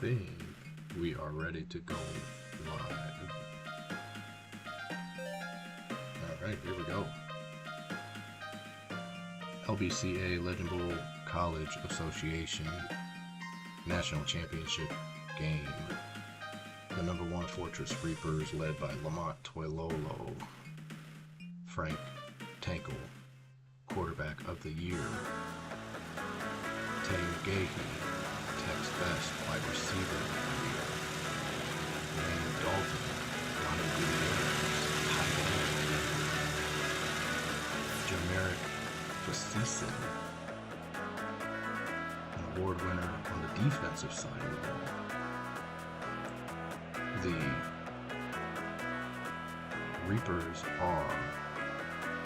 think we are ready to go live. Alright, here we go. LBCA Legend Bowl College Association National Championship game. The #1 Fortress Reapers, led by Lamont Toilolo, Frank Tankle, quarterback of the year. Teddy McGahee, Tech's best wide receiver of the year. Wayne Dalton, Ronnie Goliath, tight end. Jameric Facison, an award winner on the defensive side of the ball. The Reapers are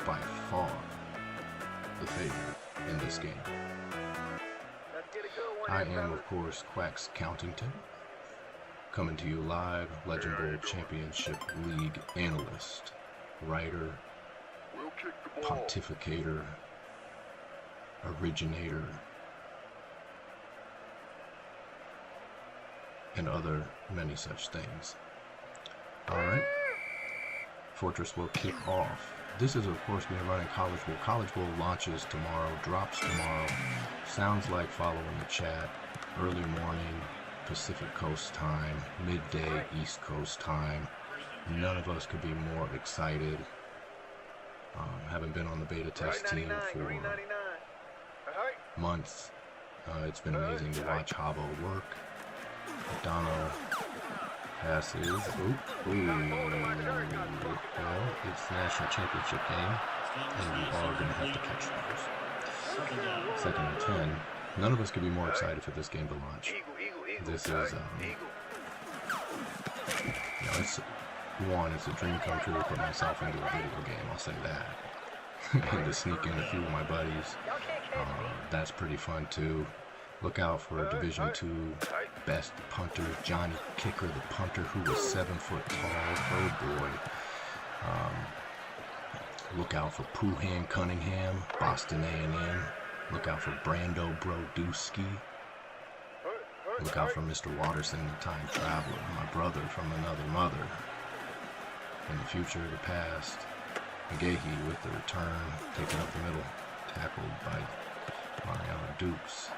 by far the favorite in this game. I am, of course, Quacks Countington, coming to you live, Legend Bowl Championship League analyst, writer, pontificator, originator, and other many such things. Alright, Fortress will kick off. This is, of course, me running College Bowl. College Bowl launches tomorrow, drops tomorrow. Sounds like following the chat. Early morning, Pacific Coast time, midday, East Coast time. None of us could be more excited. Haven't been on the beta test team for months. It's been amazing to watch Javo work. Dono passes. Well, it's the national championship game, and we are going to have to catch those. 2nd and 10. None of us could be more excited for this game to launch. This is, it's a dream come true to put myself into a video game, I'll say that. And to sneak in a few of my buddies, that's pretty fun too. Look out for Division II best punter, Johnny Kicker, the punter, who was 7 foot tall. Oh boy. Look out for Poohan Cunningham, Boston A&M. Look out for Brando Brodewski. Look out for Mr. Watterson, the time traveler, my brother from another mother. In the future, the past, McGahee with the return, taking up the middle, tackled by Mariano Dukes.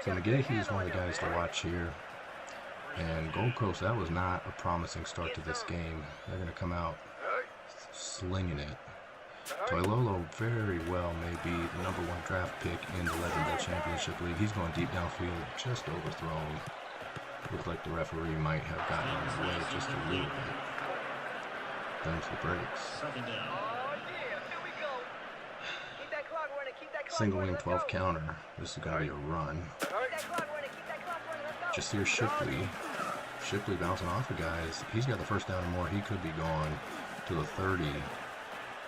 So McGahee is one of the guys to watch here. And Gold Coast, that was not a promising start to this game. They're going to come out slinging it. Toilolo very well may be the #1 draft pick in the Legend Bowl Championship League. He's going deep downfield, just overthrown. Looked like the referee might have gotten in his way just a little bit. Thumbs the brakes. Single wing 12 counter. This is going to be a run. Just here's Shipley. Shipley bouncing off the guys. He's got the first down and more. He could be gone to the 30,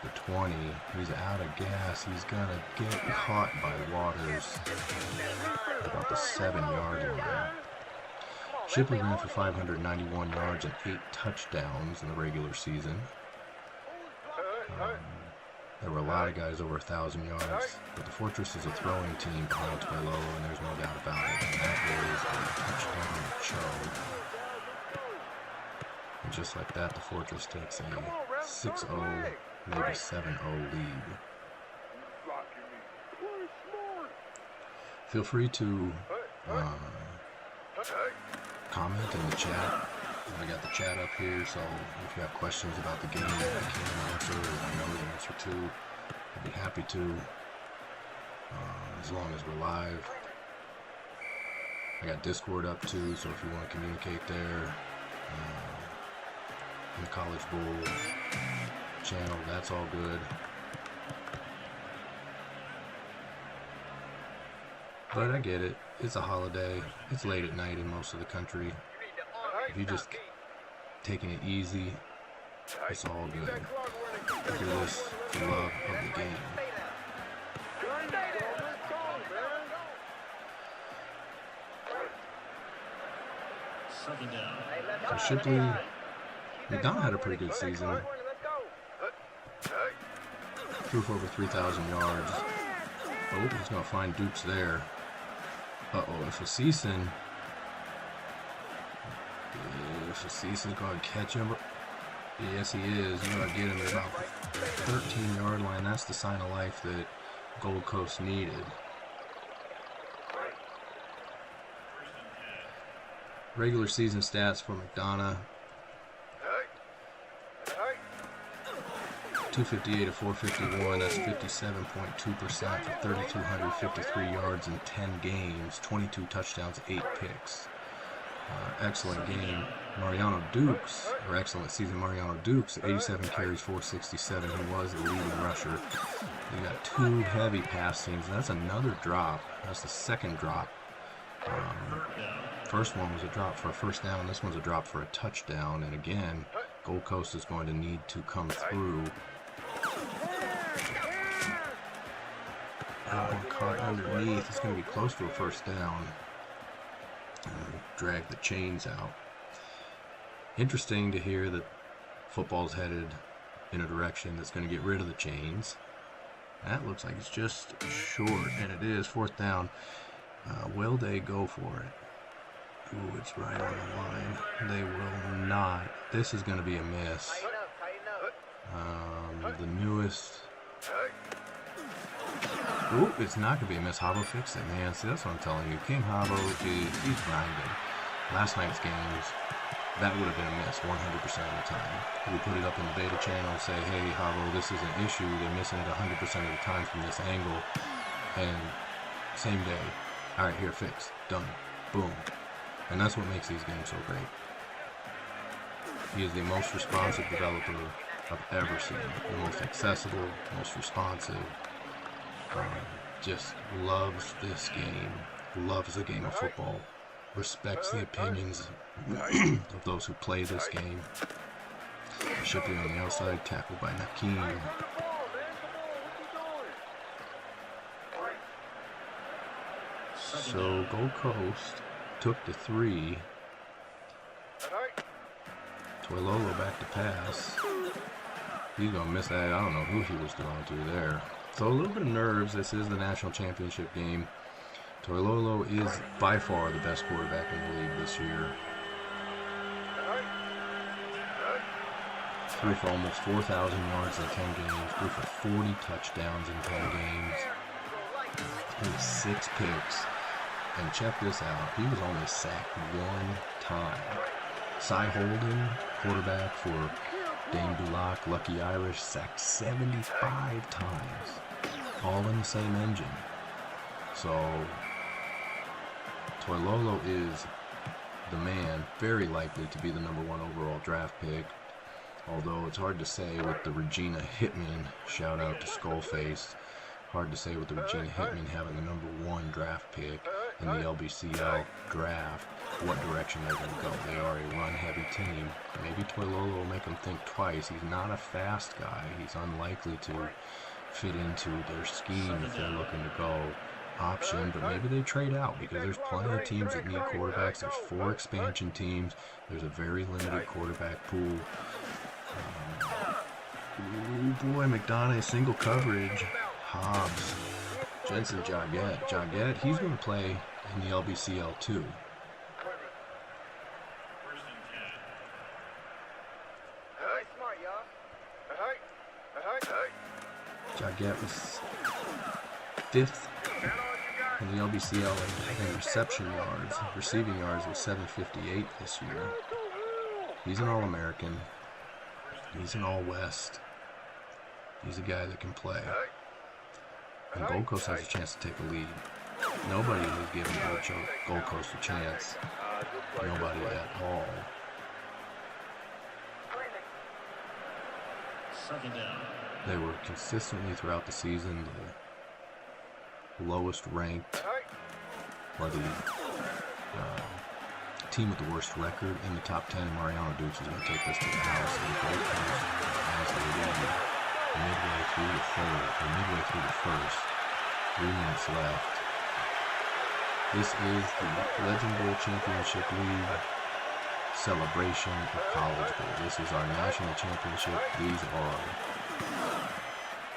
the 20. He's out of gas. He's going to get caught by Waters about the 7-yard line. Shipley ran for 591 yards and 8 touchdowns in the regular season. There were a lot of guys over 1,000 yards, but the Fortress is a throwing team behind Toilolo, and there's no doubt about it. And that is a touchdown show. And just like that, the Fortress takes a 6-0, maybe 7-0 lead. Feel free to comment in the chat. I got the chat up here, so if you have questions about the game that I can answer or I know the answer to, I'd be happy to, as long as we're live. I got Discord up too, so if you want to communicate there, in the College Bowl channel, that's all good. But I get it. It's a holiday. It's late at night in most of the country. If you're just taking it easy, it's all good. Do this for love of the game. So Shipley, McDonald had a pretty good season. Threw for over 3,000 yards. Oh, he's going to find Dukes there. Uh-oh, if a Season Cease's going to catch him. Yes, he is. You're going to get him at about the 13-yard line. That's the sign of life that Gold Coast needed. Regular season stats for McDonough. 258 of 451, that's 57.2% for 3,253 yards in 10 games, 22 touchdowns, 8 picks. Excellent game. Mariano Dukes, or excellent season, Mariano Dukes, 87 carries, 467. He was the leading rusher. He got 2 heavy pass teams. That's another drop. That's the second drop. First one was a drop for a first down. This one's a drop for a touchdown. And again, Gold Coast is going to need to come through. That one caught underneath. It's going to be close to a first down. Drag the chains out. Interesting to hear that football's headed in a direction that's going to get rid of the chains. That looks like it's just short, and it is. Fourth down. Will they go for it? Ooh, it's right on the line. They will not. This is going to be a miss. The newest. Ooh, it's not going to be a miss. Javo fixed it, man. See, that's what I'm telling you. King Javo, he's grinding. Last night's games, that would have been a miss 100% of the time. We put it up in the beta channel and say, hey, Javo, this is an issue. They're missing it 100% of the time from this angle. And same day. All right, here, fix. Done. Boom. And that's what makes these games so great. He is the most responsive developer I've ever seen. The most accessible, most responsive. Just loves this game. Loves the game of football. Respects the opinions of those who play this game. Shipley on the outside, tackled by Nakeem. So Gold Coast took the 3. Toilolo back to pass. He's going to miss that. I don't know who he was throwing to there. So a little bit of nerves. This is the national championship game. Toilolo is by far the best quarterback in the league this year. Threw for almost 4,000 yards in 10 games. Threw for 40 touchdowns in 10 games. Threw 6 picks. And check this out. He was only sacked 1 time. Cy Holden, quarterback for Dane Dulac, Lucky Irish, sacked 75 times. All in the same engine. So, Toilolo is the man, very likely to be the #1 overall draft pick. Although it's hard to say with the Regina Hitman, shout out to Skullface, hard to say with the Regina Hitman having the #1 draft pick in the LBCA draft, what direction they're going to go. They are a run-heavy team. Maybe Toilolo will make them think twice. He's not a fast guy. He's unlikely to fit into their scheme if they're looking to go option, but maybe they trade out because there's plenty of teams that need quarterbacks. There's 4 expansion teams. There's a very limited quarterback pool. Ooh, boy, McDonough, single coverage. Hobbs. Jensen Jaget. Jaget, he's going to play in the LBCL too. Jaget was 5th in the LBCL in reception yards. Receiving yards was 758 this year. He's an All-American. He's an All-West. He's a guy that can play. And Gold Coast has a chance to take a lead. Nobody has given Gold Coast a chance. Nobody at all. They were consistently throughout the season the lowest ranked, or the team with the worst record in the top 10. Mariano Dukes is going to take this to the house. And Gold Coast has the lead midway through the third, or midway through the first. 3 minutes left. This is the Legend Bowl Championship League celebration of College Bowl. This is our national championship. These are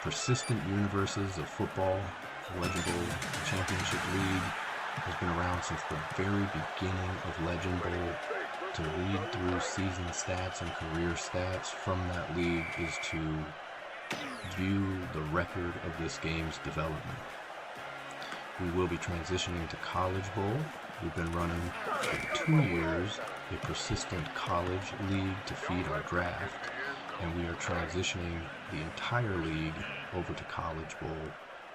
persistent universes of football. Legend Bowl Championship League has been around since the very beginning of Legend Bowl. to read through season stats and career stats from that league is to view the record of this game's development. We will be transitioning to College Bowl. We've been running for 2 years a persistent college league to feed our draft, and we are transitioning the entire league over to College Bowl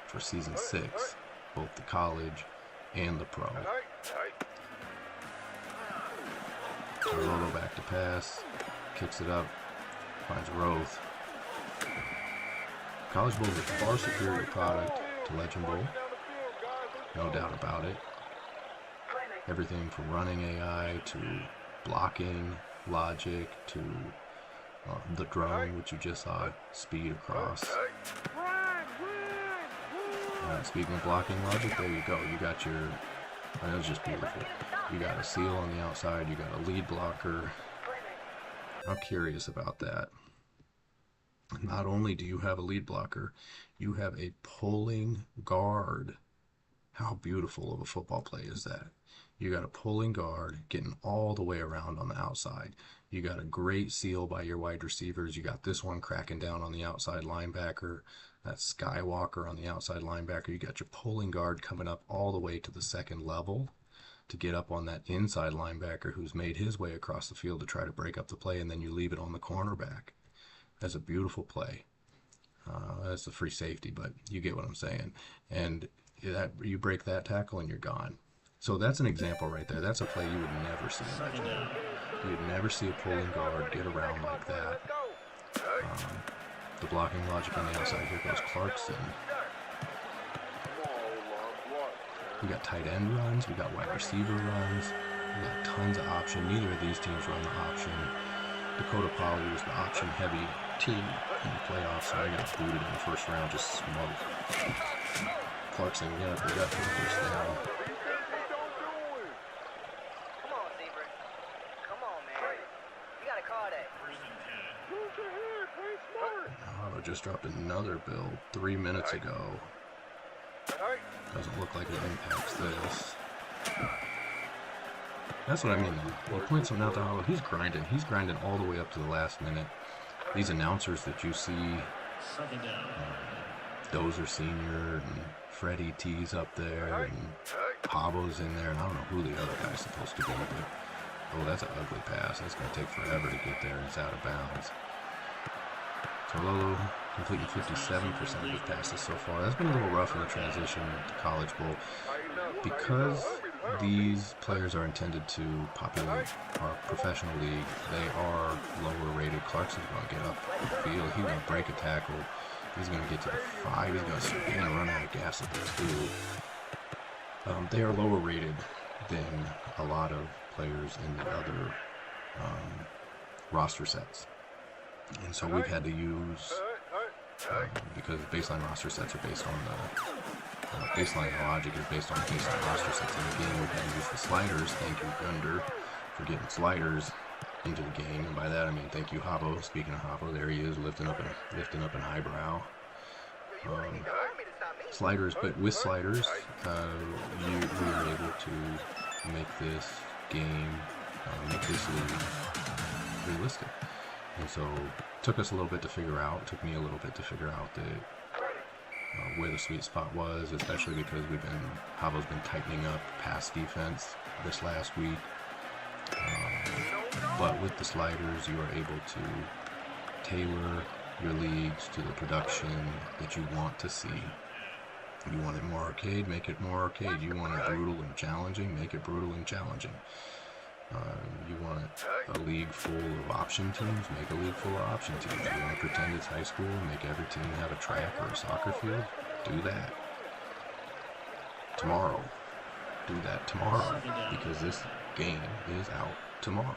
for season 6, both the college and the pro. Lolo back to pass, kicks it up, finds Roth. College Bowl is a far superior product to Legend Bowl, no doubt about it. Everything from running AI to blocking logic to the drone, which you just saw speed across. Speaking of blocking logic, there you go. You got your, that was just beautiful. You got a seal on the outside, you got a lead blocker. I'm curious about that. Not only do you have a lead blocker, you have a pulling guard. How beautiful of a football play is that? You got a pulling guard getting all the way around on the outside. You got a great seal by your wide receivers. You got this one cracking down on the outside linebacker. That Skywalker on the outside linebacker. You got your pulling guard coming up all the way to the second level to get up on that inside linebacker who's made his way across the field to try to break up the play, and then you leave it on the cornerback. That's a beautiful play. That's a free safety, but you get what I'm saying. And that, you break that tackle and you're gone. So that's an example right there. That's a play you would never see in Legend Bowl. You would never see a pulling guard get around like that. The blocking logic on the outside. Here goes Clarkson. We got tight end runs. We got wide receiver runs. We got tons of option. Neither of these teams run the option. Dakota Poly was the option heavy team in the playoffs, so I got booted in the first round, just smoked. Clarkson, we got for the first down. Javo just dropped another build 3 minutes ago. Doesn't look like it impacts this. That's what I mean. You point something out to Javo, he's grinding. He's grinding all the way up to the last minute. These announcers that you see, Dozer Sr. and Freddie T's up there, and Javo's in there, and I don't know who the other guy's supposed to be, but oh, that's an ugly pass. That's going to take forever to get there. It's out of bounds. Lolo completing 57% of his passes so far. That's been a little rough in the transition to College Bowl. Because these players are intended to populate our professional league, they are lower rated. Clarkson's going to get up the field. He's going to break a tackle. He's going to get to the 5. He's going to run out of gas at the 2. They are lower rated than a lot of players in the other roster sets. And so we've had to use, because baseline roster sets are based on the, baseline logic is based on the baseline roster sets in the game. We've had to use the sliders. Thank you, Gunder, for getting sliders into the game. And by that I mean thank you, Javo. Speaking of Javo, there he is, lifting up an eyebrow. Sliders, but with sliders, we were able to make this game, make this league realistic. And so it took us a little bit to figure out, took me a little bit to figure out that where the sweet spot was, especially because Javo's been tightening up pass defense this last week. But with the sliders, you are able to tailor your leagues to the production that you want to see. You want it more arcade, make it more arcade. You want it brutal and challenging, make it brutal and challenging. You want a league full of option teams, make a league full of option teams. You want to pretend it's high school and make every team have a track or a soccer field? Do that. Tomorrow. Do that tomorrow. Because this game is out tomorrow.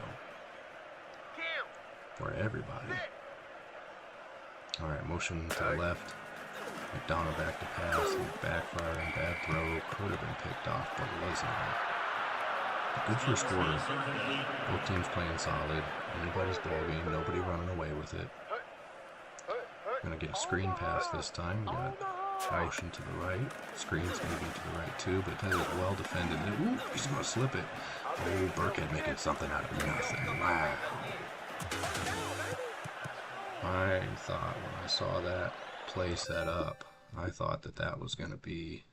For everybody. Alright, motion to the left. McDonough back to pass and backfiring. Bad throw. Could have been picked off, but it wasn't. Good first quarter. Both teams playing solid. Anybody's ball game. Nobody running away with it. Gonna get a screen pass this time. We got Motion to the right. Screens maybe to the right too, but that is well defended. Ooh, he's going to slip it. Oh, Burkhead making something out of nothing. Wow. I thought when I saw that play set up, I thought that that was going to be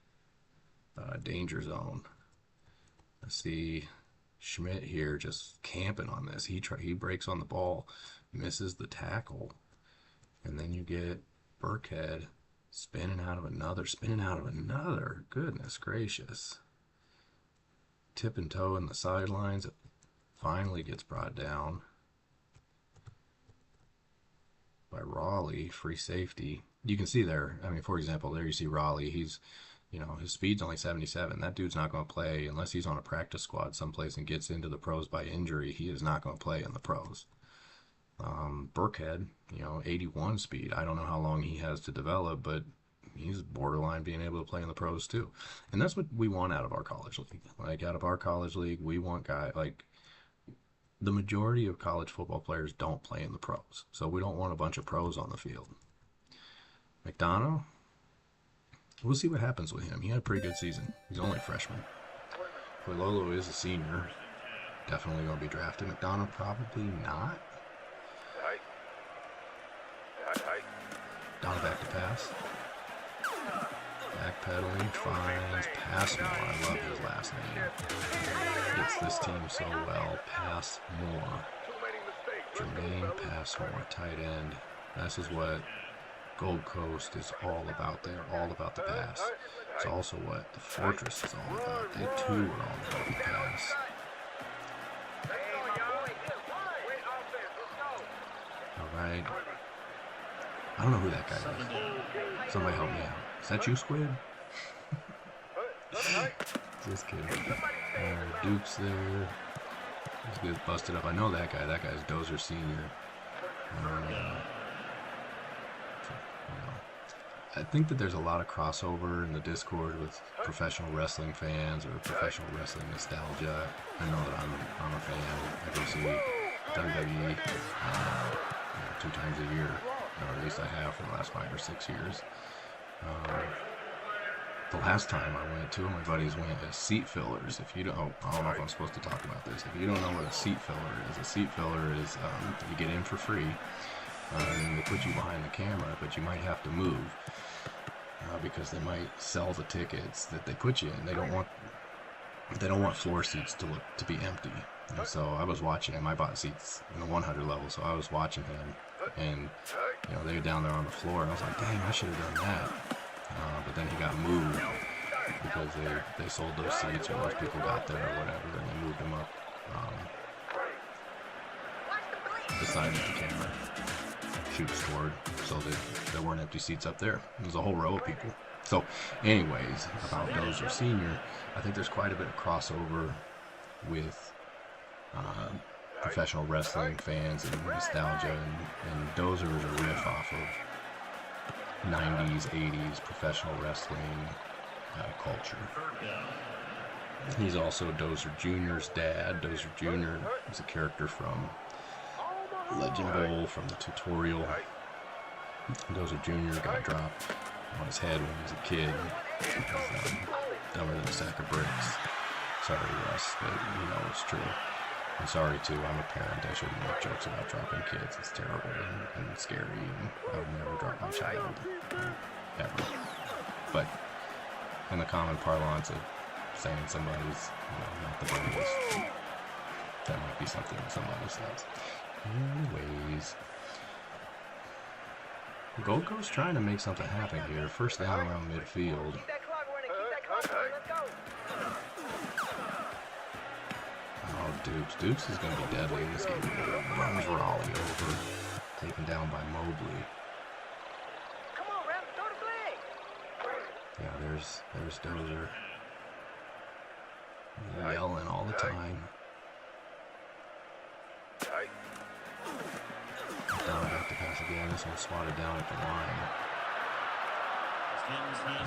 danger zone. I see Schmidt here just camping on this. He breaks on the ball, misses the tackle, and then you get Burkhead spinning out of another. Goodness gracious. Tip and toe in the sidelines. It finally gets brought down by Raleigh, free safety. You can see there, I mean, for example, there you see Raleigh. He's, you know, his speed's only 77. That dude's not going to play unless he's on a practice squad someplace and gets into the pros by injury. He is not going to play in the pros. Burkhead, you know, 81 speed. I don't know how long he has to develop, but he's borderline being able to play in the pros too. And that's what we want out of our college league. Like, out of our college league, we want guys like the majority of college football players don't play in the pros. So we don't want a bunch of pros on the field. McDonough, we'll see what happens with him. He had a pretty good season. He's only a freshman. Lolo is a senior. Definitely going to be drafted. McDonough, probably not. Down back to pass. Backpedaling, finds Passmore. I love his last name. Gets this team so well. Passmore. Jermaine Passmore, tight end. This is what Gold Coast is all about. They're all about the pass. It's also what the Fortress is all about. They too are all about the pass. Alright. I don't know who that guy is. Somebody help me out. Is that you, Squid? Just kidding. Duke's there. He's good, busted up. I know that guy. That guy's Dozer Senior. I think that there's a lot of crossover in the Discord with professional wrestling fans or professional wrestling nostalgia. I know that I'm a fan. I go see WWE 2 times a year, or at least I have for the last 5 or 6 years. The last time I went, 2 of my buddies went as seat fillers. If you don't, I don't know if I'm supposed to talk about this. If you don't know what a seat filler is, a seat filler is you get in for free, and they put you behind the camera, but you might have to move because they might sell the tickets that they put you in. They don't want floor seats to be empty. And so I was watching him. I bought seats in the 100 level, so I was watching him, and you know, they were down there on the floor, and I was like, dang, I should have done that. But then he got moved because they sold those seats, or those people got there or whatever, and they moved him up beside the camera, shoots toward, so that there weren't empty seats up there. There's a whole row of people. So anyways, about Dozer Senior, I think there's quite a bit of crossover with professional wrestling fans and nostalgia, and Dozer is a riff off of 90s, 80s professional wrestling culture. He's also Dozer Jr.'s dad. Dozer Jr. is a character from Legend Bowl, from the tutorial. Dozer Jr. got dropped on his head when he was a kid. Dumber than a sack of bricks. Sorry, Russ, but you know it's true. I'm sorry too, I'm a parent. I shouldn't make jokes about dropping kids. It's terrible and scary, and I would never drop my child, ever. But in the common parlance of saying somebody's, you know, not the brightest, that might be something that somebody says. Anyways, Gold Coast trying to make something happen here. First down around midfield. Oh, Dukes is going to be deadly in this game. Runs Raleigh over, taken down by Mobley. Yeah, there's Dozer. Yelling all the time. Down back to pass again. This one swatted down at the line.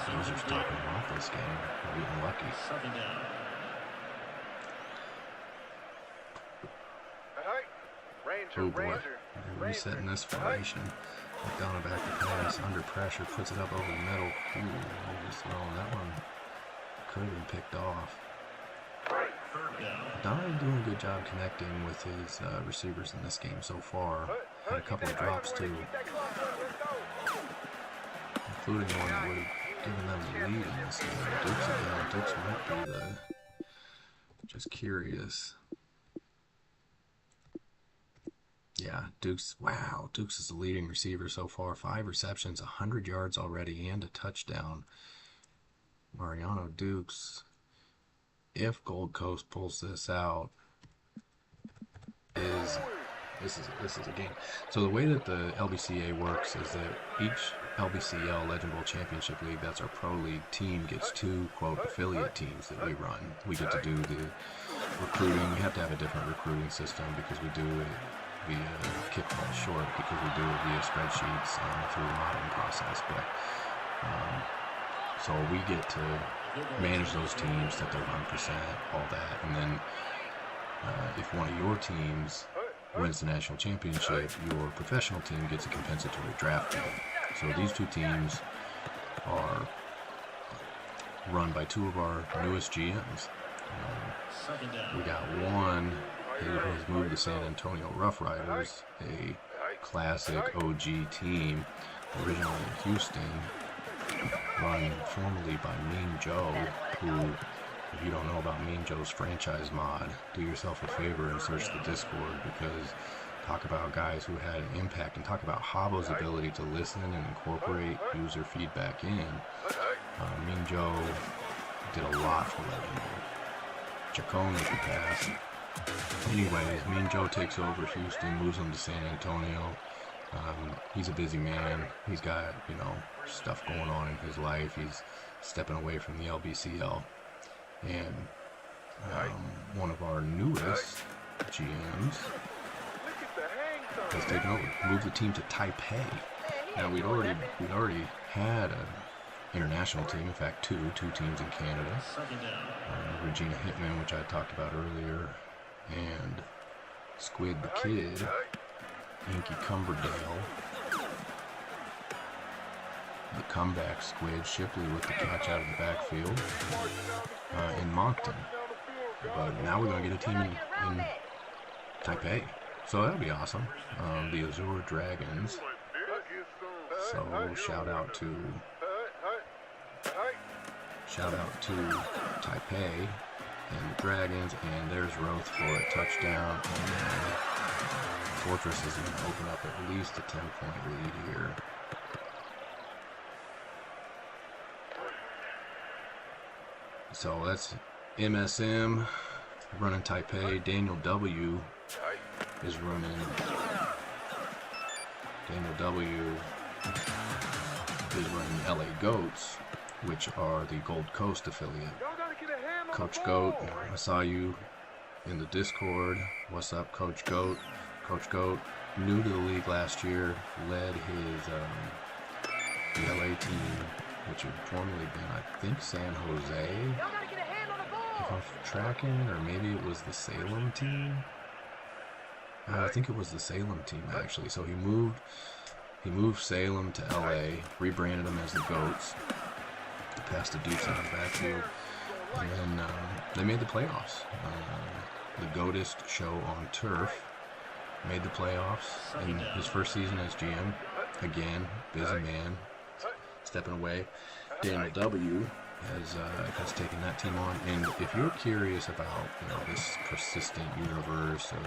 Dozer's topping off this game. We're getting lucky. Oh boy, they're resetting this formation. Down and back to pass, under pressure, puts it up over the middle. Ooh, just throwing that one. Could have been picked off. Donald doing a good job connecting with his receivers in this game so far. Had a couple of drops too, including one that would have given them the lead in this game. Dukes again. Dukes might be the... Just curious. Yeah, Dukes, wow, Dukes is the leading receiver so far. 5 receptions, 100 yards already, and a touchdown. Mariano Dukes, if Gold Coast pulls this out, this is a game. So the way that the LBCA works is that each LBCL, Legend Bowl Championship League, that's our pro league team, gets 2, quote, affiliate teams that we run. We get to do the recruiting. We have to have a different recruiting system because we do it via kickball short, because we do it via spreadsheets through the modeling process. But so we get to manage those teams, set their run percent, all that, and then if one of your teams wins the national championship, your professional team gets a compensatory draft pick. So these 2 teams are run by 2 of our newest GMs. We got one who has moved to San Antonio Rough Riders, a classic OG team, originally in Houston, run formerly by Mean Joe, who, if you don't know about Mean Joe's franchise mod, do yourself a favor and search the Discord, because talk about guys who had an impact, and talk about Javo's ability to listen and incorporate user feedback in. Mean Joe did a lot for Legend Bowl. Chacon is the pass. Anyways, Mean Joe takes over Houston, moves him to San Antonio. He's a busy man. He's got, you know, stuff going on in his life. He's stepping away from the LBCL. And one of our newest GMs has taken over, moved the team to Taipei. Now we'd already had an international team, in fact two teams in Canada. Regina Hitman, which I talked about earlier, and Squid the Kid, Inky Cumberdale, the comeback Squid, Shipley with the catch out of the backfield in Moncton. But now we're going to get a team in Taipei. So that'll be awesome. The Azure Dragons. So shout out to Taipei and the Dragons, and there's Roth for a touchdown. And Fortress is going to open up at least a 10-point lead here. So that's MSM running Taipei. Daniel W is running. Daniel W is running LA Goats, which are the Gold Coast affiliate. Coach Goat, I saw you in the Discord. What's up, Coach Goat? Coach Goat, new to the league last year, led his the LA team, which had formerly been, I think, San Jose, if I'm tracking, or maybe it was the Salem team. I think it was the Salem team, actually. So he moved Salem to LA, rebranded them as the Goats, passed the Dukes out of the backfield, and then they made the playoffs. The Goatist show on turf made the playoffs in his first season as GM. Again, busy man, stepping away. Daniel W has taken that team on. And if you're curious about, you know, this persistent universe of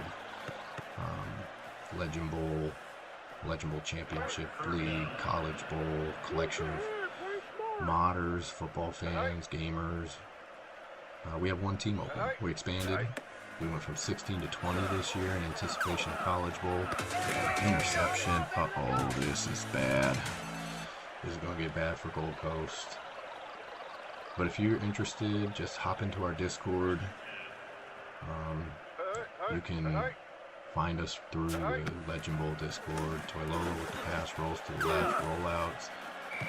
Legend Bowl Championship League, College Bowl, collection of modders, football fans, gamers, we have one team open. We expanded. We went from 16 to 20 this year in anticipation of College Bowl. Interception. Uh-oh, this is bad. This is going to get bad for Gold Coast. But if you're interested, just hop into our Discord. You can find us through the Legend Bowl Discord. Toilolo with the pass rolls to the left, rollouts. I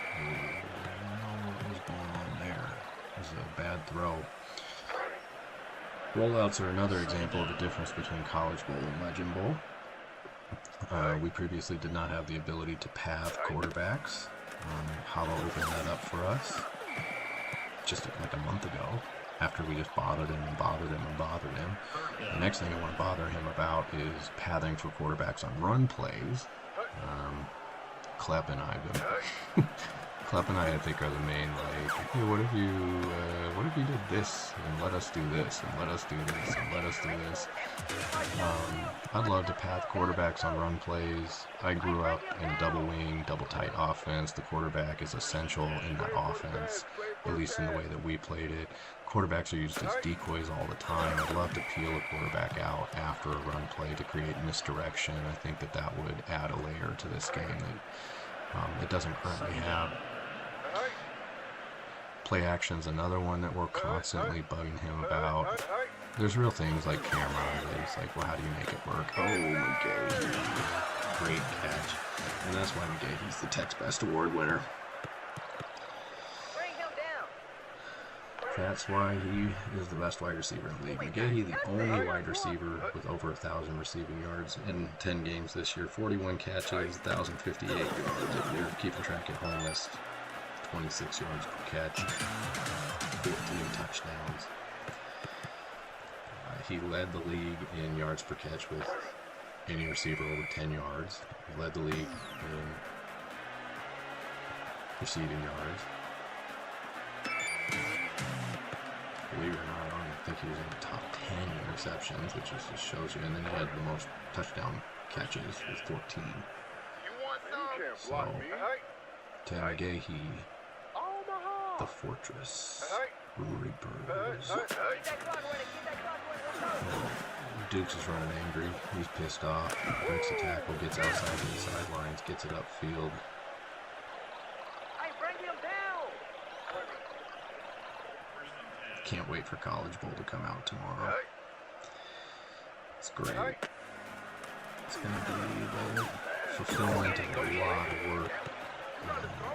don't know what was going on there. It was a bad throw. Rollouts are another example of the difference between College Bowl and Legend Bowl. We previously did not have the ability to path quarterbacks. Javo opened that up for us just like a month ago, after we just bothered him and bothered him and bothered him. The next thing I want to bother him about is pathing for quarterbacks on run plays. Clep and I think, are the main, like, hey, what if you did this, and let us do this, and let us do this, and let us do this. I'd love to path quarterbacks on run plays. I grew up in a double wing, double tight offense. The quarterback is essential in that offense, at least in the way that we played it. Quarterbacks are used as decoys all the time. I'd love to peel a quarterback out after a run play to create misdirection. I think that would add a layer to this game that it doesn't currently have. Play action's another one that we're constantly bugging him about. There's real things like camera. It's like, well, how do you make it work? Oh, McGahee. Great catch. And that's why McGahee's the Tech's Best Award winner. That's why he is the best wide receiver in the league. McGahee, the only wide receiver with over 1,000 receiving yards in 10 games this year. 41 catches, 1,058 yards. If you're keeping track at home, that's 26 yards per catch, 14 touchdowns. He led the league in yards per catch with any receiver over 10 yards. He led the league in receiving yards. Believe it or not, I don't think he was in the top 10 interceptions, which just shows you. And then he had the most touchdown catches with 14. So, Ted McGahee, the Fortress, Reapers. Dukes is running angry. He's pissed off. Breaks a tackle, gets outside to the sidelines, gets it upfield. Can't wait for College Bowl to come out tomorrow. It's great. It's going to be the fulfillment of a lot of work,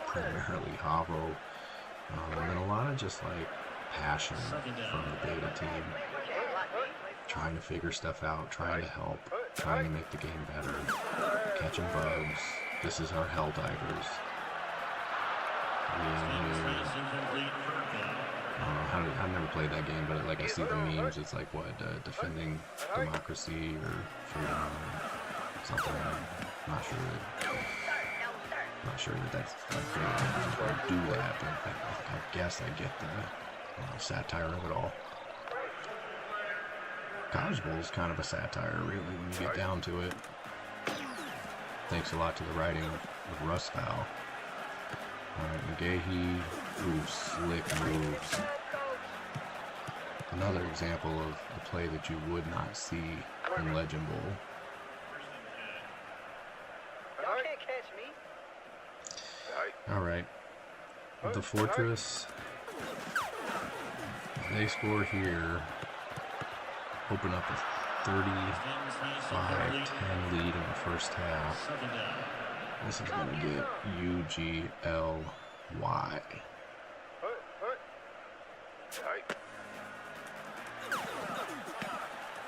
primarily Javo, and then a lot of just like passion from the beta team, trying to figure stuff out, trying to help, trying to make the game better, catching bugs. This is our Helldivers. I've never played that game, but like I see the memes, it's like what, defending democracy or freedom or something. I'm not sure that that's my favorite way to do that, but I guess I get the satire of it all. College Bowl is kind of a satire, really, when you get down to it. Thanks a lot to the writing of Russ Fowl. McGahee, slick moves. Another example of a play that you would not see in Legend Bowl. Alright. The Fortress, they score here, open up a 35-10 lead in the first half. This is going to get UGLY.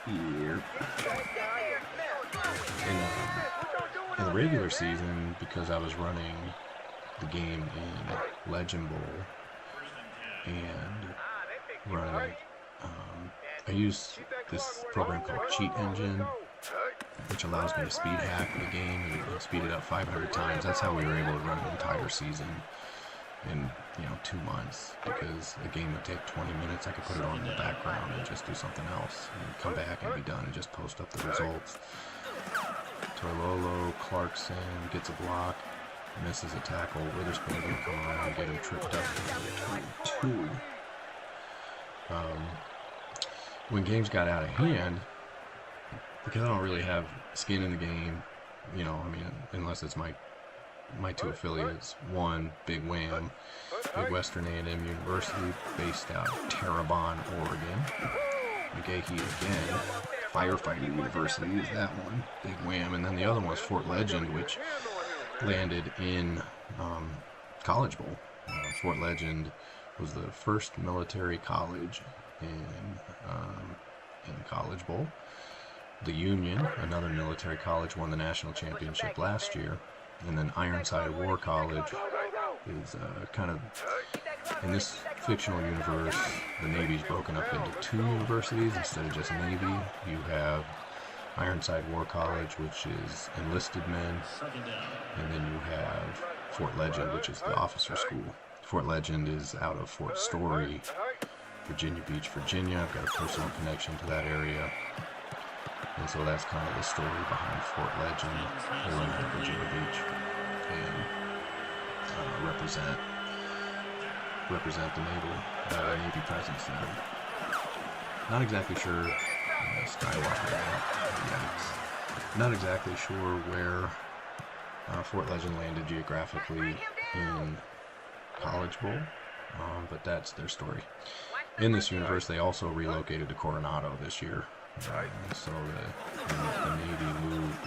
Here. In the regular season, because I was running the game in Legend Bowl and running, I use this program called Cheat Engine, which allows me to speed hack the game and speed it up 500 times. That's how we were able to run an entire season in 2 months, because a game would take 20 minutes. I could put it on in the background and just do something else and come back and be done and just post up the results. Torlolo Clarkson gets a block, misses a tackle. Witherspoon will come around and get him tripped up for 22. When games got out of hand, because I don't really have skin in the game, unless it's my two affiliates. One, Big Wham, Big Western A&M University, based out of Terrebonne, Oregon. McGahee again, Firefighting University is that one, Big Wham. And then the other one was Fort Legend, which landed in College Bowl. Fort Legend was the first military college in College Bowl. the Union, another military college, won the national championship last year. And then Ironside War College is kind of, in this fictional universe, the Navy's broken up into 2 universities instead of just Navy. You have Ironside War College, which is enlisted men, and then you have Fort Legend, which is the officer school. Fort Legend is out of Fort Story, Virginia Beach, Virginia. I've got a personal connection to that area. And so that's kind of the story behind Fort Legend. They run out of Virginia Beach and represent the Navy presence there. Not exactly sure. Skywalker. Yikes. Not exactly sure where Fort Legend landed geographically in College Bowl, but that's their story. In this universe, they also relocated to Coronado this year. So the Navy moved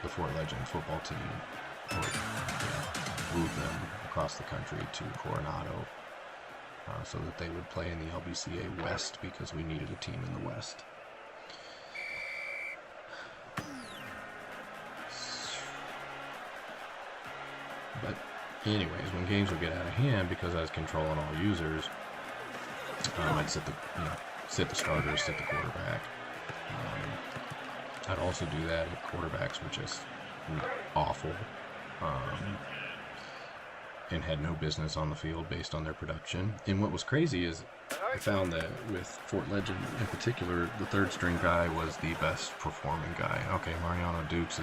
the Fort Legend football team, moved them across the country to Coronado so that they would play in the LBCA West because we needed a team in the West. But anyways, when games would get out of hand, because I was controlling all users, I'd sit the starters, sit the quarterback. I'd also do that if quarterbacks were just awful and had no business on the field based on their production. And what was crazy is I found that with Fort Legend in particular, the third string guy was the best performing guy. Okay, Mariano Dukes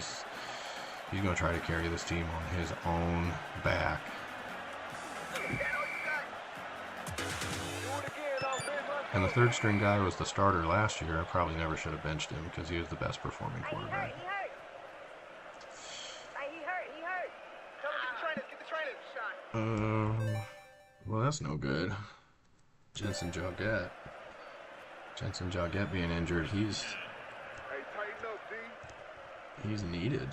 he's going to try to carry this team on his own back. And the third string guy was the starter last year. I probably never should have benched him because he was the best performing quarterback. Well, that's no good. Jensen Joggett being injured, he's needed.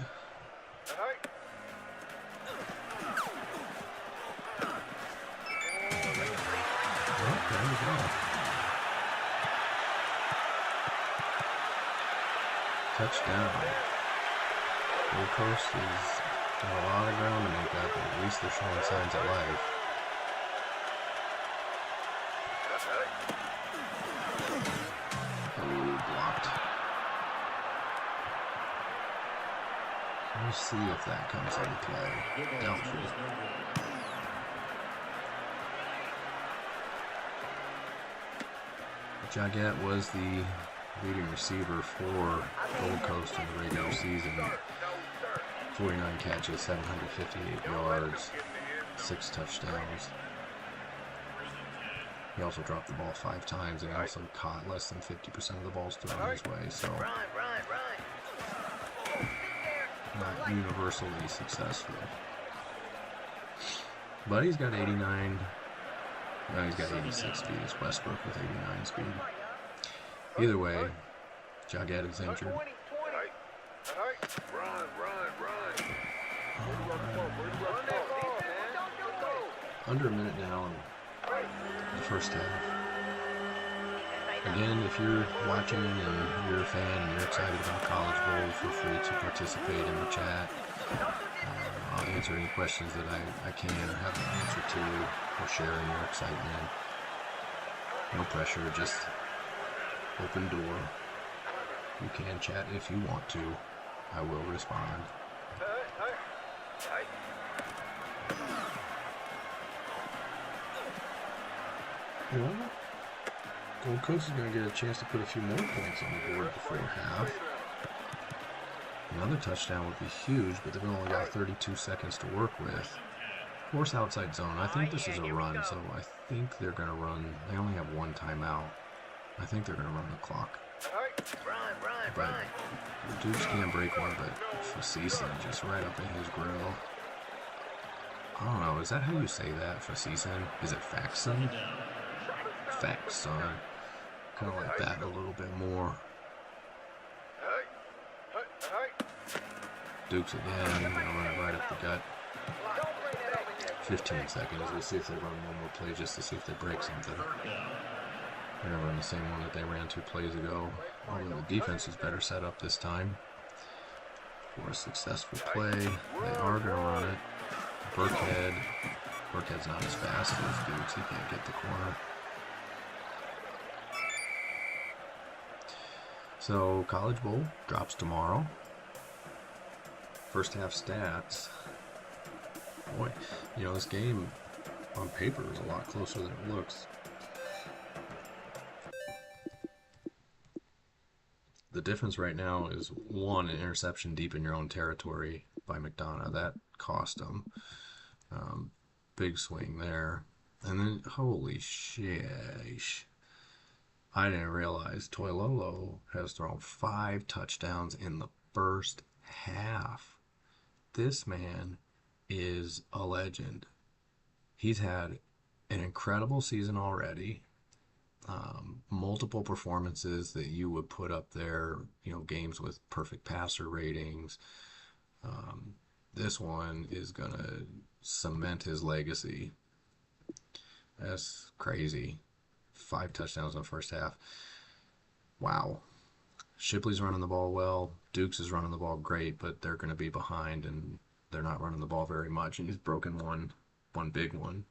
Well, there we go. Touchdown. Gold Coast has got a lot of ground to make up, but at least they're showing signs of life. Oh, blocked. We'll see if that comes into play. Doubtful. Joggett was the leading receiver for Gold Coast in the regular season. 49 catches, 758 yards, 6 touchdowns. He also dropped the ball 5 times and also caught less than 50% of the balls thrown his way, so not universally successful. But he's got 89. No, he's got 86 speed. It's Westbrook with 89 speed. Either way, Joggett is injured. Under a minute now in the first half. Again, if you're watching and you're a fan and you're excited about College Bowl, feel free to participate in the chat. I'll answer any questions that I can or have an answer to, or sharing your excitement. No pressure, just open door. You can chat if you want to. I will respond. Well, Gold Coast is going to get a chance to put a few more points on the board before half. Another touchdown would be huge, but they've only got 32 seconds to work with. Force outside zone. I think this is a run, so I think they're going to run. They only have 1 timeout. I think they're going to run the clock. But the Dukes can't break one, but Facison just right up in his grill. I don't know, is that how you say that? Facison? Is it Faxon? Faxon. Kind of like that a little bit more. Dukes again, gonna run it right up the gut. 15 seconds. We'll see if they run one more play just to see if they break something. They're going to run the same one that they ran 2 plays ago. Although the defense is better set up this time for a successful play. They are going to run it. Burkhead's not as fast as Dukes. He can't get the corner. So College Bowl drops tomorrow. First half stats. Boy, you know, this game on paper is a lot closer than it looks. The difference right now is an interception deep in your own territory by McDonough. That cost him. Big swing there. And then, holy sheesh. I didn't realize Toilolo has thrown 5 touchdowns in the first half. This man is a legend. He's had an incredible season already. Multiple performances that you would put up there, you know, games with perfect passer ratings. This one is going to cement his legacy. That's crazy. 5 touchdowns in the first half. Wow. Shipley's running the ball well. Dukes is running the ball great, but they're going to be behind, and they're not running the ball very much. And he's broken one big one.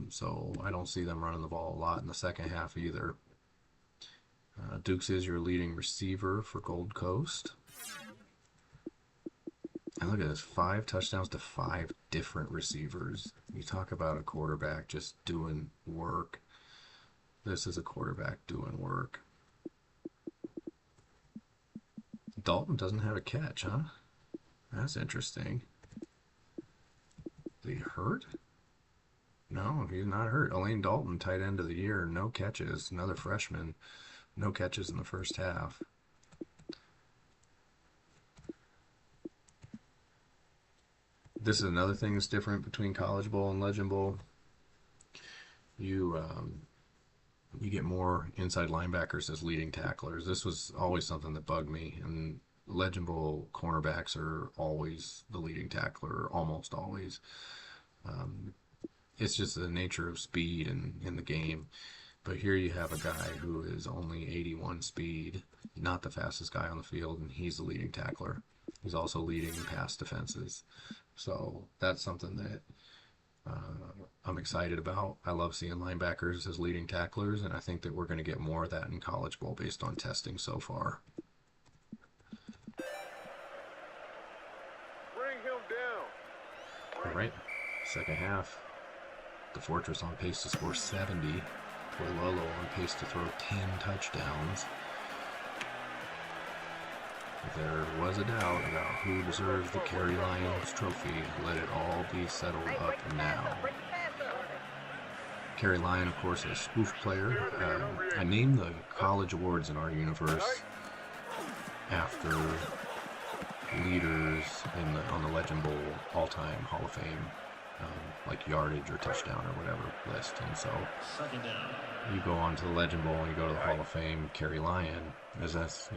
So I don't see them running the ball a lot in the second half either. Dukes is your leading receiver for Gold Coast. And look at this, 5 touchdowns to 5 different receivers. You talk about a quarterback just doing work. This is a quarterback doing work. Dalton doesn't have a catch, huh? That's interesting. Is he hurt? No, he's not hurt. Elaine Dalton, tight end of the year, no catches. Another freshman, no catches in the first half. This is another thing that's different between College Bowl and Legend Bowl. You get more inside linebackers as leading tacklers. This was always something that bugged me. And Legend Bowl cornerbacks are always the leading tackler, almost always. It's just the nature of speed in the game. But here you have a guy who is only 81 speed, not the fastest guy on the field, and he's the leading tackler. He's also leading in pass defenses. So that's something that I'm excited about. I love seeing linebackers as leading tacklers, and I think that we're going to get more of that in College Bowl based on testing so far. Bring him down. All right, second half. The Fortress on pace to score 70. Toilolo on pace to throw 10 touchdowns. If there was a doubt about who deserves the Kerry Lions trophy, let it all be settled up now. Kerry Lyon, of course, a spoof player. I named the college awards in our universe after leaders on the Legend Bowl all-time Hall of Fame, like yardage or touchdown or whatever list. And so you go on to the Legend Bowl and you go to the Hall of Fame, Kerry Lyon, because that's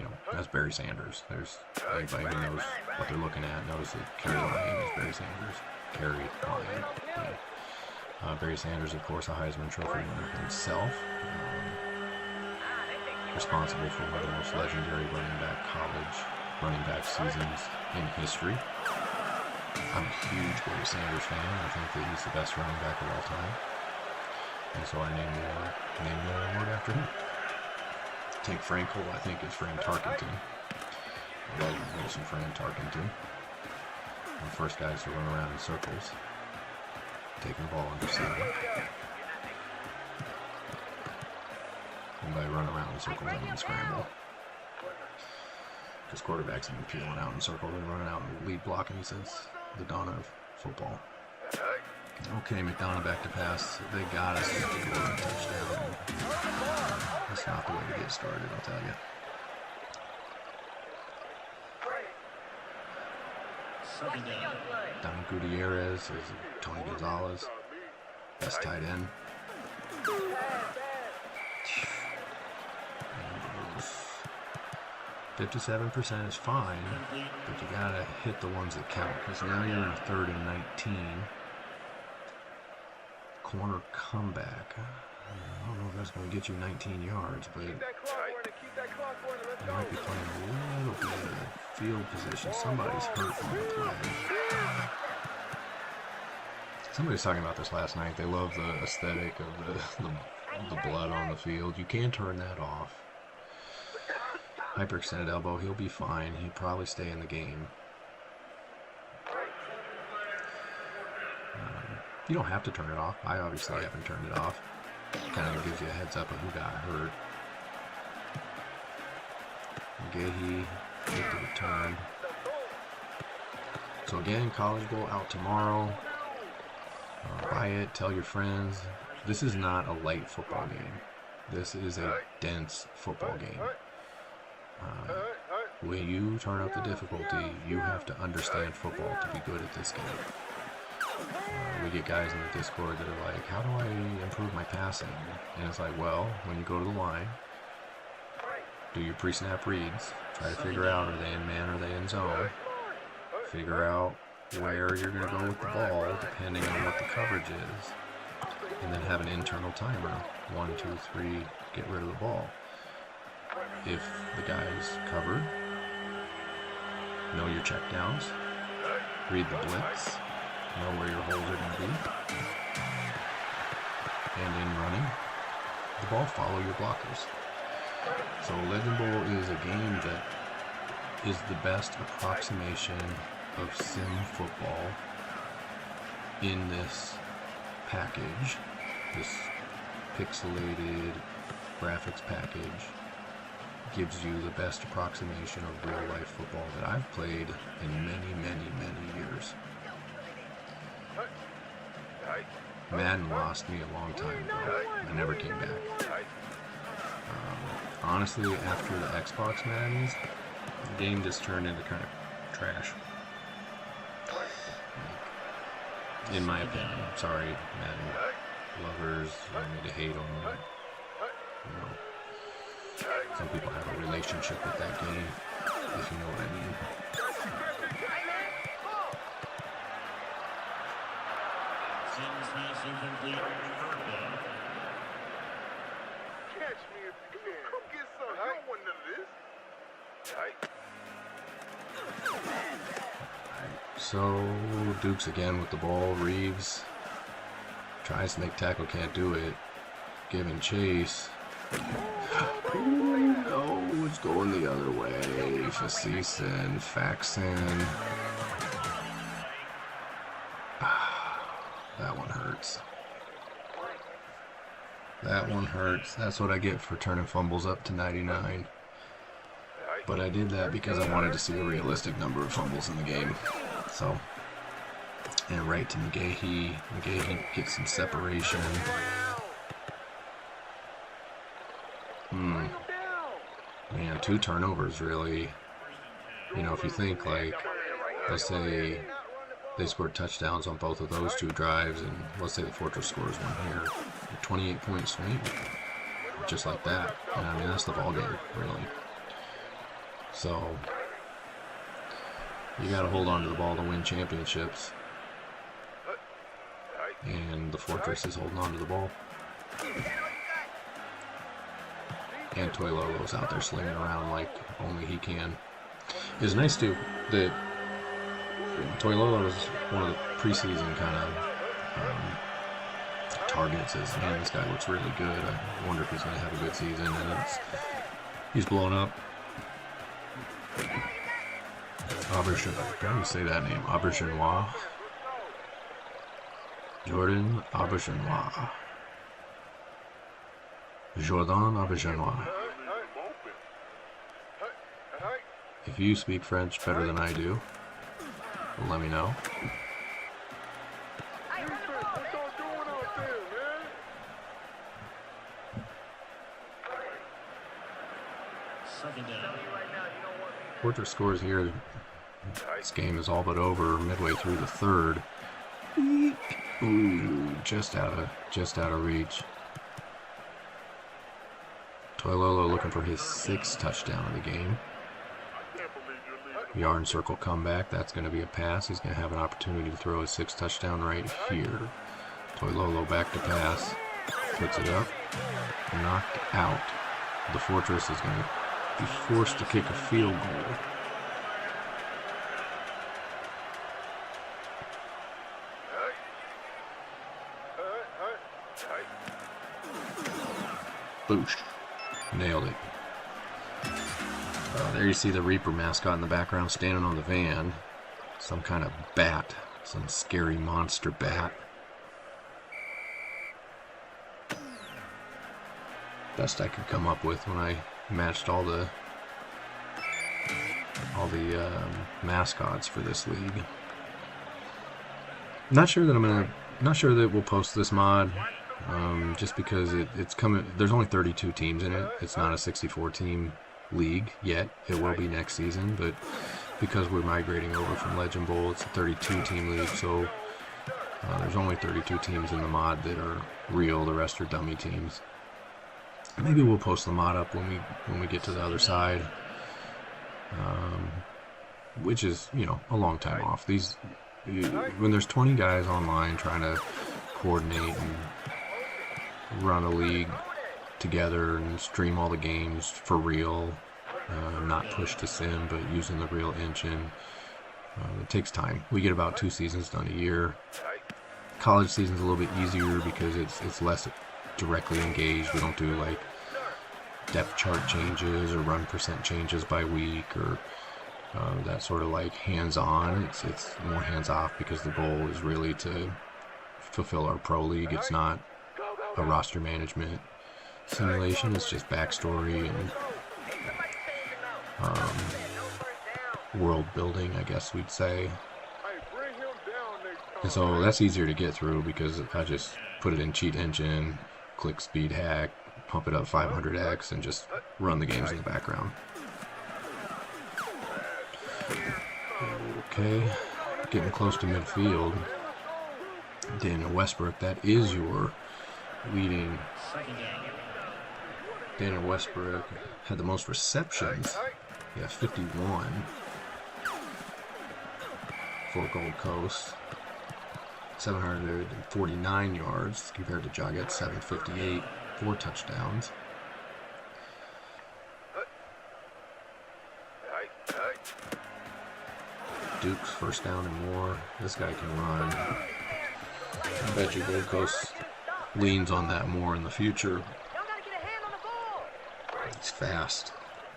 Barry Sanders. There's anybody who knows what they're looking at knows that Kerry Lyon is Barry Sanders. Kerry Lyon. Yeah. Barry Sanders, of course, a Heisman Trophy winner himself. Responsible for one of the most legendary college running back seasons in history. I'm a huge Barry Sanders fan. I think that he's the best running back of all time. And so I named the award after him. Take Frankel, I think, is Fran Tarkenton. I love Wilson Fran Tarkenton. The first guys to run around in circles, taking the ball under center. And by run around in circles, I mean scramble. Because quarterbacks have been peeling out in circles and running out and lead blocking since the dawn of football. Okay, McDonough back to pass. They got us to score a touchdown. That's not the way to get started, I'll tell you. Don Gutierrez is Tony Gonzalez, best tight end. 57% is fine, but you gotta hit the ones that count, because now you're in 3rd and 19. Corner comeback. I don't know if that's going to get you 19 yards, but Keep that clock running. Keep that clock running. Let's you go. might be playing a little bit of field position. Somebody's hurt from the play. Somebody was talking about this last night. They love the aesthetic of the blood on the field. You can turn that off. Hyperextended elbow, he'll be fine. He'll probably stay in the game. You don't have to turn it off. I obviously haven't turned it off. Kind of gives you a heads up of who got hurt. Gahey with the return. So again, College Bowl out tomorrow. Buy it, tell your friends. This is not a light football game. This is a dense football game. When you turn up the difficulty, you have to understand football to be good at this game. We get guys in the Discord that are like, how do I improve my passing? And it's like, well, when you go to the line, do your pre-snap reads. Try to figure out, are they in man, are they in zone? Figure out where you're going to go with the ball, depending on what the coverage is. And then have an internal timer. 1, 2, 3, get rid of the ball. If the guy's covered, know your checkdowns, read the blitz, know where your holes are going to be, and in running, the ball follow your blockers. So Legend Bowl is a game that is the best approximation of sim football in this package, this pixelated graphics package. Gives you the best approximation of real life football that I've played in many, many, many years. Madden lost me a long time ago. I never came back. Honestly, after the Xbox Maddens, the game just turned into kind of trash. In my opinion. Sorry, Madden lovers, want me to hate on them. You know. Some people have a relationship with that game, if you know what I mean. Catch me if you can. Come get some. You don't want none of this. So, Dukes again with the ball. Reeves tries to make tackle, can't do it. Giving chase. No, it's going the other way. Facisen, Faxon. That one hurts. That one hurts. That's what I get for turning fumbles up to 99. But I did that because I wanted to see a realistic number of fumbles in the game. So, and right to McGahee. McGahee gets some separation. Man, 2 turnovers really. You know, if you think like, let's say they scored touchdowns on both of those 2 drives, and let's say the Fortress scores one here, a 28-point swing, just like that. And I mean, that's the ball game, really. So you got to hold on to the ball to win championships, and the Fortress is holding on to the ball. And Toy Lolo's out there slinging around like only he can. It's nice too that Toy Lolo is one of the preseason kind of targets. As man, this guy looks really good. I wonder if he's going to have a good season. And he's blown up. How do you say that name? Aubergenois. Jordan Aubergenois. Jordan Aubergenois. If you speak French better than I do, let me know. Fortress scores here. This game is all but over midway through the 3rd. Ooh, just out of reach. Toy Lolo looking for his 6th touchdown of the game. Yarn circle comeback. That's going to be a pass. He's going to have an opportunity to throw his 6th touchdown right here. Toy Lolo back to pass. Puts it up. knocked out. The Fortress is going to be forced to kick a field goal. Boosh. Nailed it. There you see the Reaper mascot in the background standing on the van. Some kind of bat. Some scary monster bat. Best I could come up with when I matched all the mascots for this league. Not sure that we'll post this mod, just because it's coming. There's only 32 teams in it. It's not a 64 team league yet. It will be next season, but because we're migrating over from Legend Bowl, it's a 32 team league. So there's only 32 teams in the mod that are real. The rest are dummy teams. Maybe we'll post the mod up when we get to the other side, which is, you know, a long time off. When there's 20 guys online trying to coordinate and run a league together and stream all the games for real, not push to sim, but using the real engine, it takes time. We get about 2 seasons done a year. College season's a little bit easier because it's less directly engaged. We don't do like depth chart changes or run percent changes by week or that sort of like hands-on. It's more hands-off because the goal is really to fulfill our pro league. It's not a roster management simulation. It's just backstory and world building, I guess we'd say. And so that's easier to get through because I just put it in cheat engine, click speed hack, pump it up 500x, and just run the games in the background. Okay, getting close to midfield. Daniel Westbrook, that is your leading. Daniel Westbrook had the most receptions. Yeah, 51 for Gold Coast. 749 yards compared to Joggett's 758, 4 touchdowns. Duke's first down and more. This guy can run. I bet you Gold Coast leans on that more in the future. He's fast.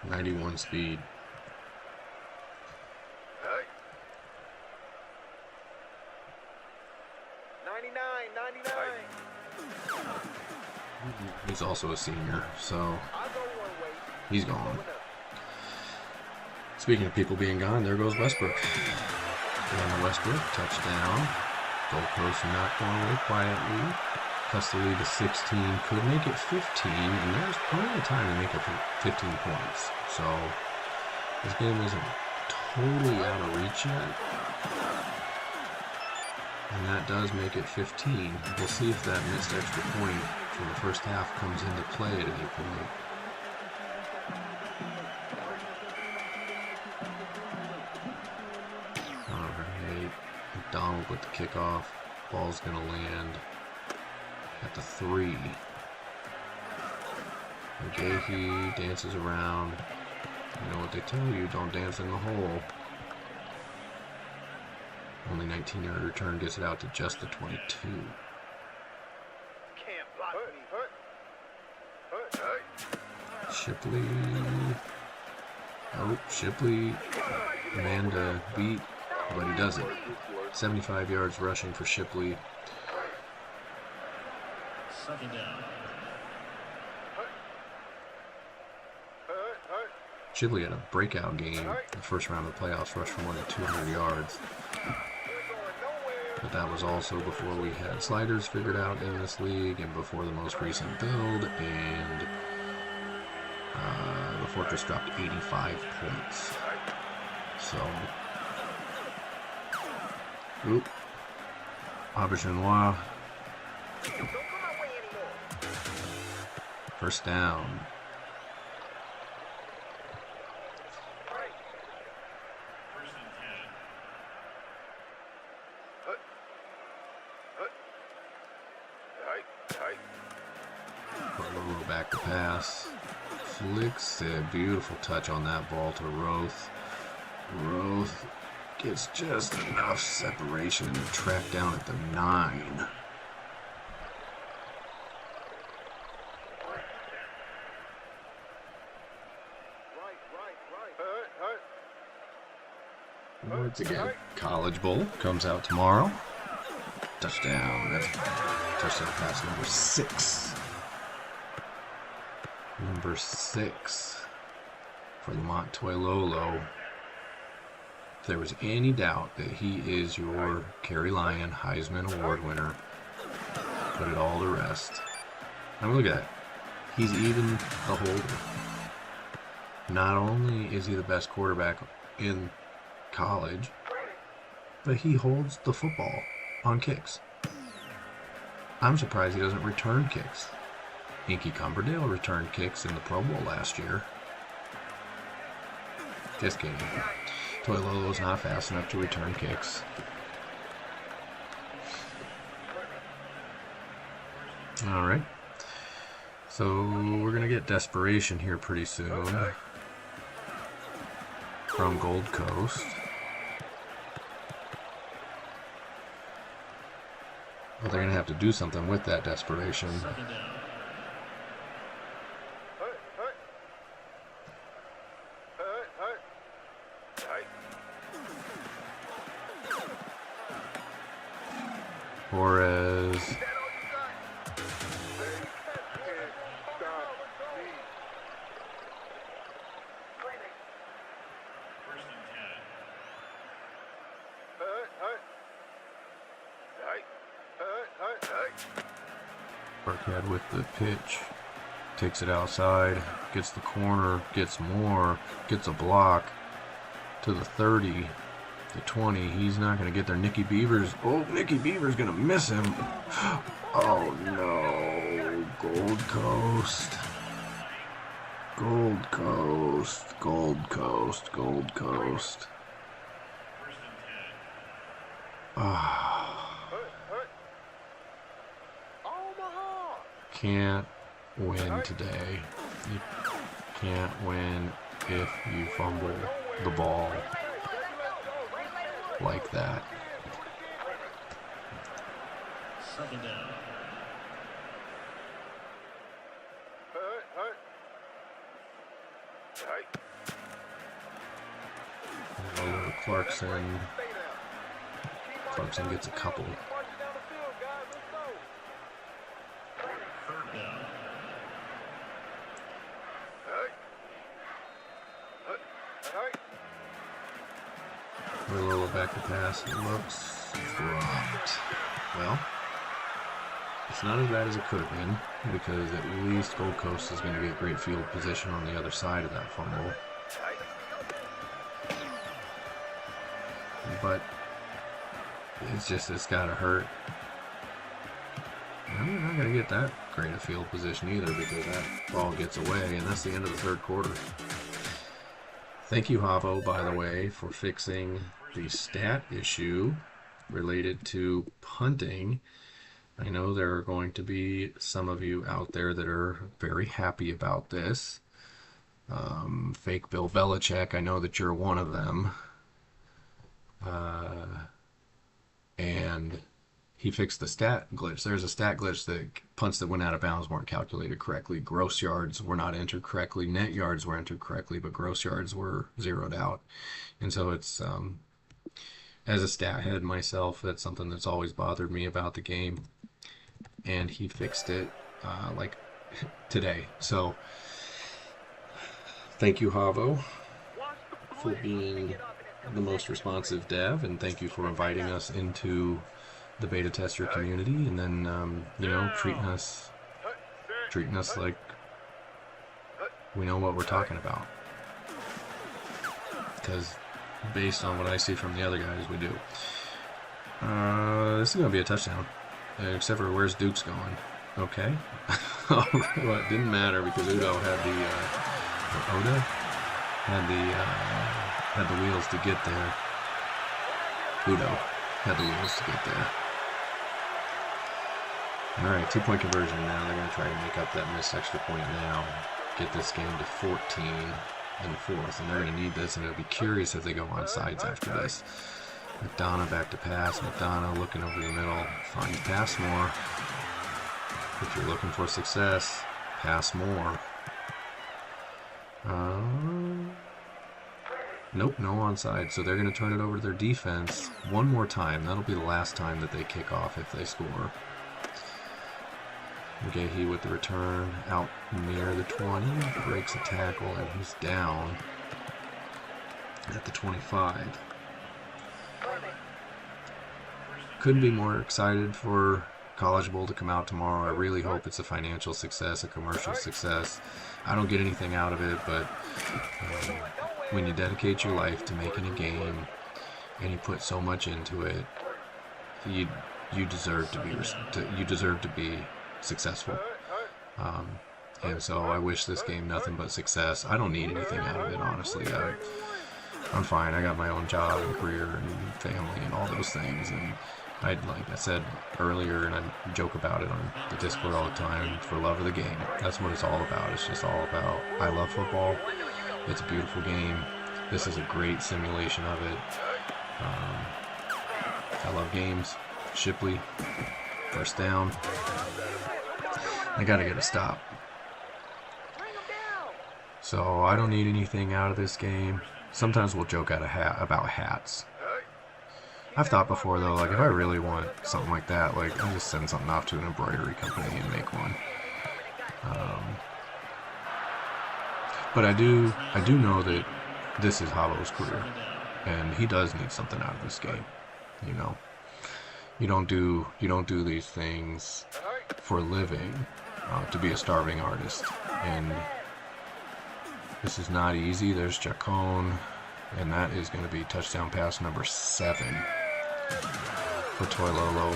91 speed. He's also a senior, so he's gone. Speaking of people being gone, there goes Westbrook. Daniel Westbrook, touchdown. Gold Coast not going away quietly. Cuts the lead to 16, could make it 15, and there's plenty of time to make it 15 points. So this game isn't totally out of reach yet. And that does make it 15. We'll see if that missed extra point from the first half comes into play at any point. Alright, McDonald with the kickoff. Ball's going to land at the 3. McGahee dances around. You know what they tell you, don't dance in the hole. Only 19-yard return gets it out to just the 22. Shipley. Oh, Shipley. Man to beat, but he does it. 75 yards rushing for Shipley. Shipley had a breakout game in the first round of the playoffs, rushed for more than 200 yards. But that was also before we had sliders figured out in this league and before the most recent build, and the Fortress dropped 85 points. So, oop, Aubergenois, first down. Lolo back to pass. Flicks it. Beautiful touch on that ball to Roth. Roth gets just enough separation to track down at the 9. Once again, College Bowl comes out tomorrow. Touchdown. That's touchdown pass number 6. Number 6 for Lamont Toilolo. If there was any doubt that he is your Kerry Lyon Heisman Award winner, put it all to rest. I mean, look at that. He's even the holder. Not only is he the best quarterback in college, but he holds the football on kicks. I'm surprised he doesn't return kicks. Inky Cumberdale returned kicks in the Pro Bowl last year. Just kidding. Toilolo's not fast enough to return kicks. Alright. So we're going to get desperation here pretty soon from Gold Coast. Well, they're going to have to do something with that desperation. Torres. Burkhead with the pitch, takes it outside, gets the corner, gets more, gets a block to the 30, the 20. He's not going to get there. Nicky Beavers. Oh, Nicky Beavers going to miss him. Oh no, Gold Coast. Gold Coast, Gold Coast, Gold Coast. Can't win today. You can't win if you fumble the ball like that. Second down. Clarkson. Clarkson gets a couple. Third down. Lower back to pass. It looks dropped. Well, it's not as bad as it could have been, because at least Gold Coast is going to get great field position on the other side of that fumble. But it's got to hurt. I'm not going to get that great a field position either, because that ball gets away, and that's the end of the third quarter. Thank you, Javo, by the way, for fixing the stat issue related to punting. I know there are going to be some of you out there that are very happy about this. Fake Bill Belichick, I know that you're one of them. And he fixed the stat glitch. There's a stat glitch that punts that went out of bounds weren't calculated correctly. Gross yards were not entered correctly. Net yards were entered correctly, but gross yards were zeroed out. And so it's, as a stat head myself, that's something that's always bothered me about the game. And he fixed it, like today. So thank you, Javo, for being the most responsive dev, and thank you for inviting us into the beta tester community, and then you know, treating us like we know what we're talking about, because based on what I see from the other guys, we do. This is gonna be a touchdown, except for where's Duke's going. Okay. Well, it didn't matter because Udo had the wheels to get there. Udo had the wheels to get there. Alright, 2-point conversion now. They're going to try to make up that missed extra point now. Get this game to 14 in the fourth. And they're going to need this, and it'll be curious if they go on sides after this. McDonough back to pass. McDonough looking over the middle. Finds pass more. If you're looking for success, pass more. Nope, no onside. So they're going to turn it over to their defense one more time. That'll be the last time that they kick off if they score. McGahee with the return out near the 20. Breaks a tackle, and he's down at the 25. Couldn't be more excited for College Bowl to come out tomorrow. I really hope it's a financial success, a commercial success. I don't get anything out of it, but when you dedicate your life to making a game and you put so much into it, you deserve to be successful. And so I wish this game nothing but success. I don't need anything out of it, honestly. I'm fine. I got my own job and career and family and all those things, and like I said earlier, and I joke about it on the Discord all the time, for love of the game. That's what it's all about. It's just all about, I love football. It's a beautiful game. This is a great simulation of it. I love games. Shipley, first down. I gotta get a stop. So I don't need anything out of this game. Sometimes we'll joke about hats. I've thought before, though, like, if I really want something like that, like, I'll just send something off to an embroidery company and make one. But I do know that this is Javo's career, and he does need something out of this game. You know, you don't do these things for a living to be a starving artist, and this is not easy. There's Chacon, and that is going to be touchdown pass number 7 for Toilolo.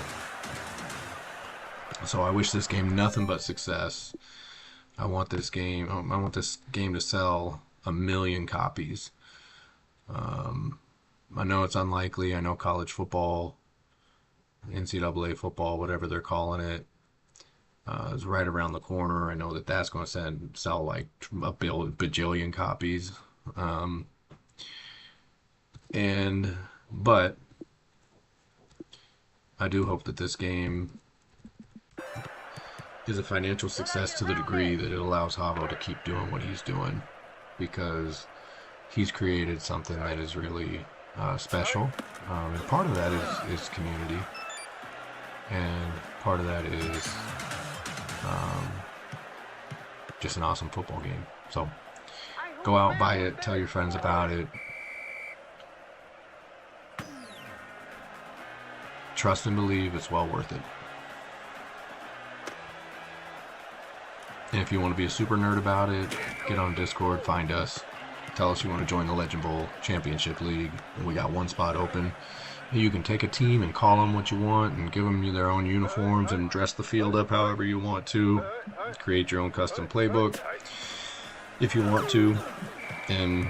So I wish this game nothing but success. I want this game to sell 1 million copies. I know it's unlikely. I know college football, NCAA football, whatever they're calling it, is right around the corner. I know that that's going to sell like a bajillion copies. But I do hope that this game is a financial success to the degree that it allows Javo to keep doing what he's doing, because he's created something that is really special. And part of that is community, and part of that is just an awesome football game. So go out, buy it, tell your friends about it. Trust and believe it's well worth it. And if you want to be a super nerd about it, get on Discord, find us, tell us you want to join the Legend Bowl Championship League. We got one spot open. You can take a team and call them what you want and give them their own uniforms and dress the field up however you want to. Create your own custom playbook if you want to. And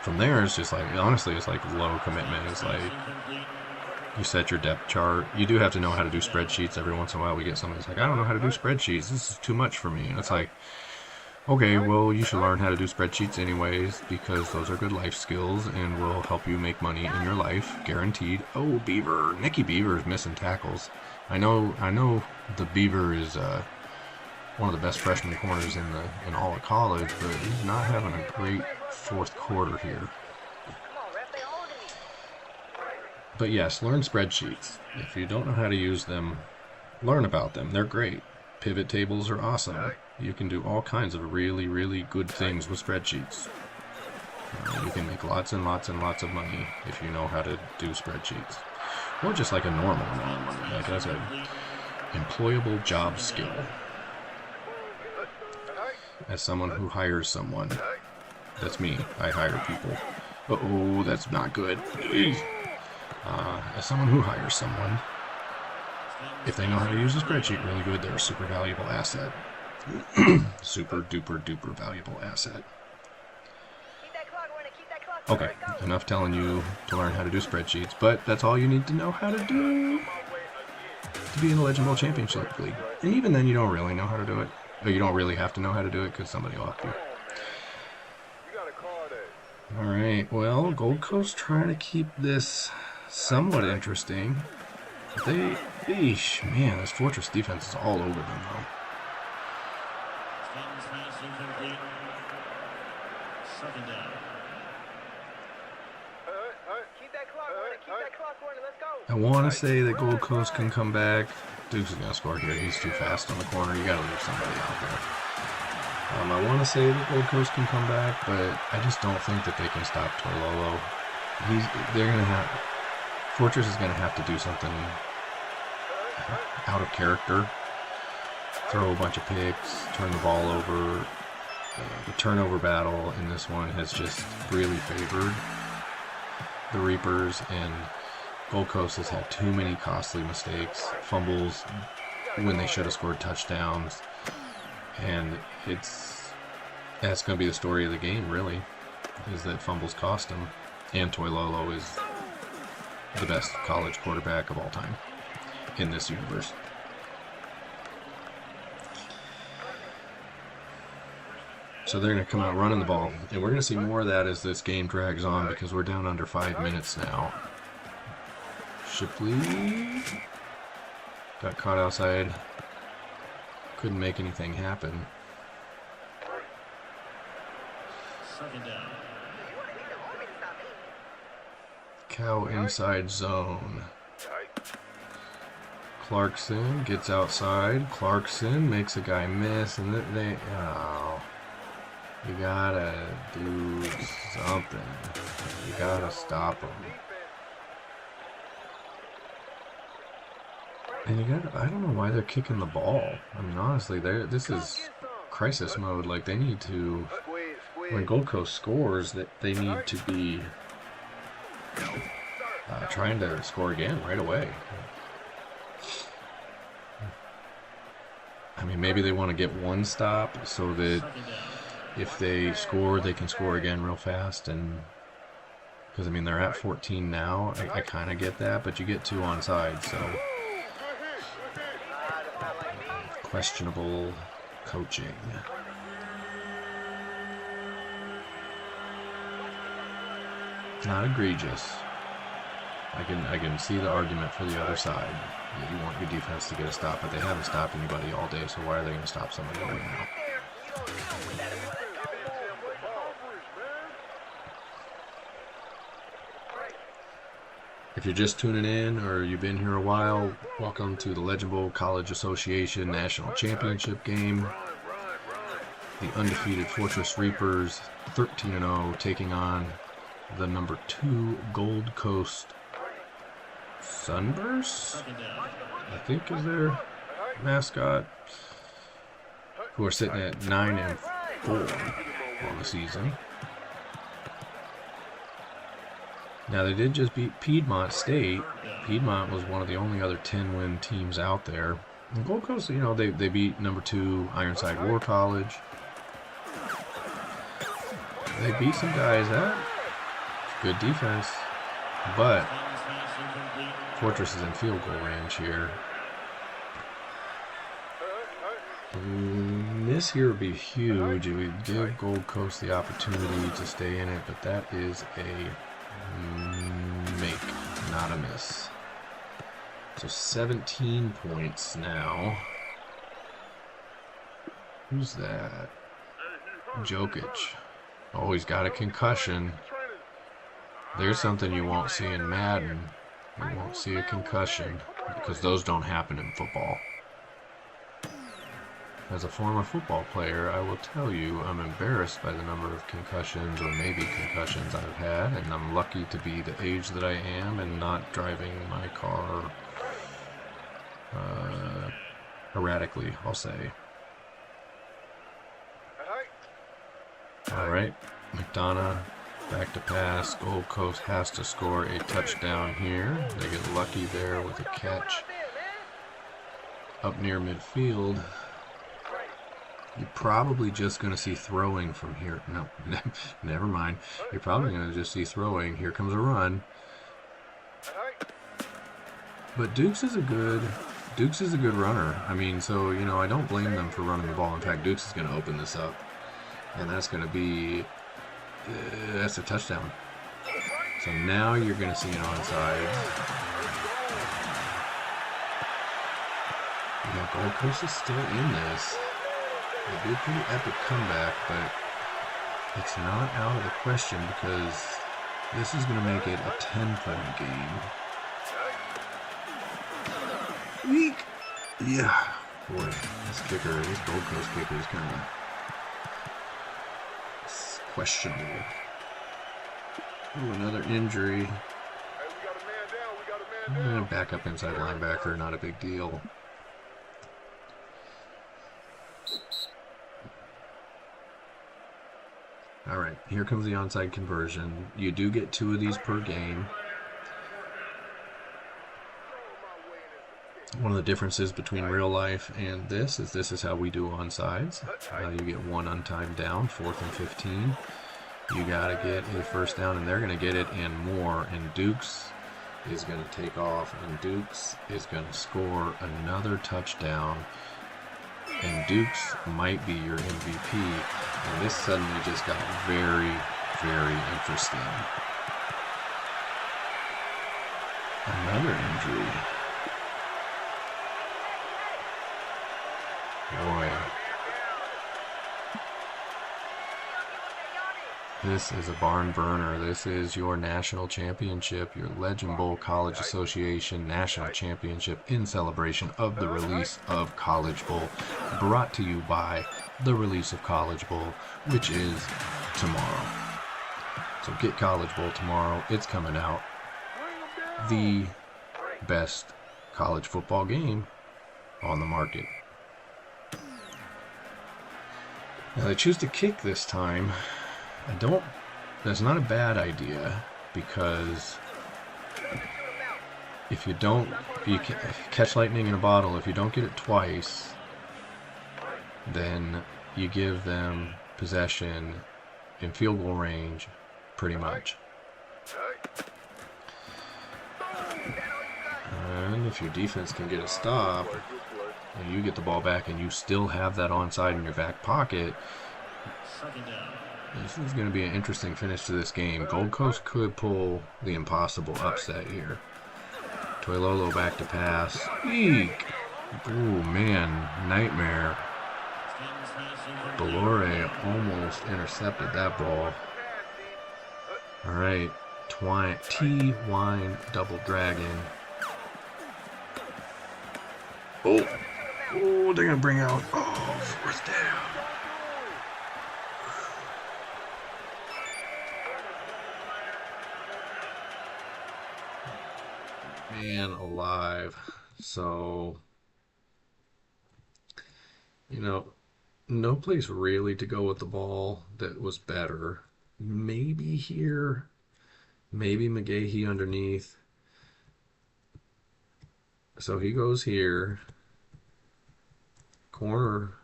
from there, it's just like, honestly, it's like low commitment. It's like, you set your depth chart. You do have to know how to do spreadsheets. Every once in a while we get somebody that's like, I don't know how to do spreadsheets. This is too much for me. And it's like, okay, well, you should learn how to do spreadsheets anyways, because those are good life skills and will help you make money in your life, guaranteed. Oh, Beaver. Nicky Beaver is missing tackles. I know the Beaver is one of the best freshman corners in all of college, but he's not having a great fourth quarter here. But yes, learn spreadsheets. If you don't know how to use them, learn about them. They're great. Pivot tables are awesome. You can do all kinds of really, really good things with spreadsheets. You can make lots and lots and lots of money if you know how to do spreadsheets. Or just like a normal one. Like that's an employable job skill. As someone who hires someone. That's me. I hire people. Uh-oh, that's not good. As someone who hires someone, if they know how to use a spreadsheet really good, they're a super valuable asset. Super duper duper valuable asset. Okay, enough telling you to learn how to do spreadsheets, but that's all you need to know how to do. to be in the Legend Bowl Championship League. And even then, you don't really know how to do it. Or you don't really have to know how to do it because somebody will help you. Alright, well, Gold Coast trying to keep this somewhat interesting. Eesh, man, this Fortress defense is all over them, though. Second down. Keep that clock running. Keep that clock running. Let's go. I want to say that Gold Coast can come back. Dukes is going to score here. He's too fast on the corner. You got to leave somebody out there. I want to say that Gold Coast can come back, but I just don't think that they can stop Toilolo. They're going to have... Fortress is going to have to do something out of character. Throw a bunch of picks, turn the ball over. The turnover battle in this one has just really favored the Reapers, and Gold Coast has had too many costly mistakes, fumbles when they should have scored touchdowns, and that's going to be the story of the game, really, is that fumbles cost them, and Toilolo is the best college quarterback of all time in this universe. So they're going to come out running the ball, and we're going to see more of that as this game drags on because we're down under 5 minutes now. Shipley got caught outside. Couldn't make anything happen. Second down. Cow inside zone. Clarkson gets outside. Clarkson makes a guy miss, and oh. You gotta do something. You gotta stop them. And you gotta, I don't know why they're kicking the ball. I mean, honestly, this is crisis mode. Like, they need to, when Gold Coast scores, that they need to be trying to score again right away. I mean, maybe they want to get one stop so that if they score, they can score again real fast, and because I mean they're at 14 now. I kind of get that, but you get 2 onside, so questionable coaching. Not egregious. I can see the argument for the other side. You want your defense to get a stop, but they haven't stopped anybody all day, so why are they going to stop somebody right now? If you're just tuning in or you've been here a while, welcome to the Legend Bowl College Association National Championship game. The undefeated Fortress Reapers, 13-0, taking on the number 2 Gold Coast Sunburst, I think is their mascot, who are sitting at 9-4 on the season. Now, they did just beat Piedmont State. Piedmont was one of the only other 10-win teams out there. And Gold Coast, you know, they beat number 2 Ironside War College. They beat some guys. That's good defense. But Fortress is in field goal range here. This here would be huge. It would give Gold Coast the opportunity to stay in it, but that is a make, not a miss. So 17 points now. Who's that? Jokic. Oh, he's got a concussion. There's something you won't see in Madden. You won't see a concussion because those don't happen in football. As a former football player, I will tell you I'm embarrassed by the number of concussions or maybe concussions I've had, and I'm lucky to be the age that I am and not driving my car erratically, I'll say. All right, McDonough back to pass. Gold Coast has to score a touchdown here. They get lucky there with a catch up near midfield. You're probably just going to see throwing from here. No, never mind. You're probably going to just see throwing. Here comes a run. But Dukes is a good Dukes is a good runner. I mean, so, you know, I don't blame them for running the ball. In fact, Dukes is going to open this up. And that's going to be... that's a touchdown. So now you're going to see an onside. Yeah, Gold Coast is still in this. They did a pretty epic comeback, but it's not out of the question because this is going to make it a 10-point game. Weak. Yeah. Boy, this Gold Coast kicker is kind of questionable. Oh, another injury. Back up inside linebacker, not a big deal. All right, here comes the onside conversion. You do get 2 of these per game. One of the differences between real life and this is how we do onsides. You get 1 untimed down, 4th and 15. You got to get a first down, and they're going to get it and more. And Dukes is going to take off, and Dukes is going to score another touchdown. And Dukes might be your MVP. And this suddenly just got very, very interesting. Another injury. Boy. This is a barn burner. This is your national championship, your Legend Bowl College Association national championship in celebration of the release of College Bowl, brought to you by the release of College Bowl, which is tomorrow. So get College Bowl tomorrow. It's coming out. The best college football game on the market. Now they choose to kick this time. That's not a bad idea, because if you catch lightning in a bottle, if you don't get it twice, then you give them possession in field goal range, pretty much. And if your defense can get a stop, and you get the ball back and you still have that onside in your back pocket, this is going to be an interesting finish to this game. Gold Coast could pull the impossible upset here. Toilolo back to pass. Eek! Ooh, man, nightmare. Belore almost intercepted that ball. All right, T-Wine double dragon. Oh, they're going to bring out, 4th down. Man alive. So, you know, no place really to go with the ball that was better. Maybe here, maybe McGahee underneath. So he goes here. Corner,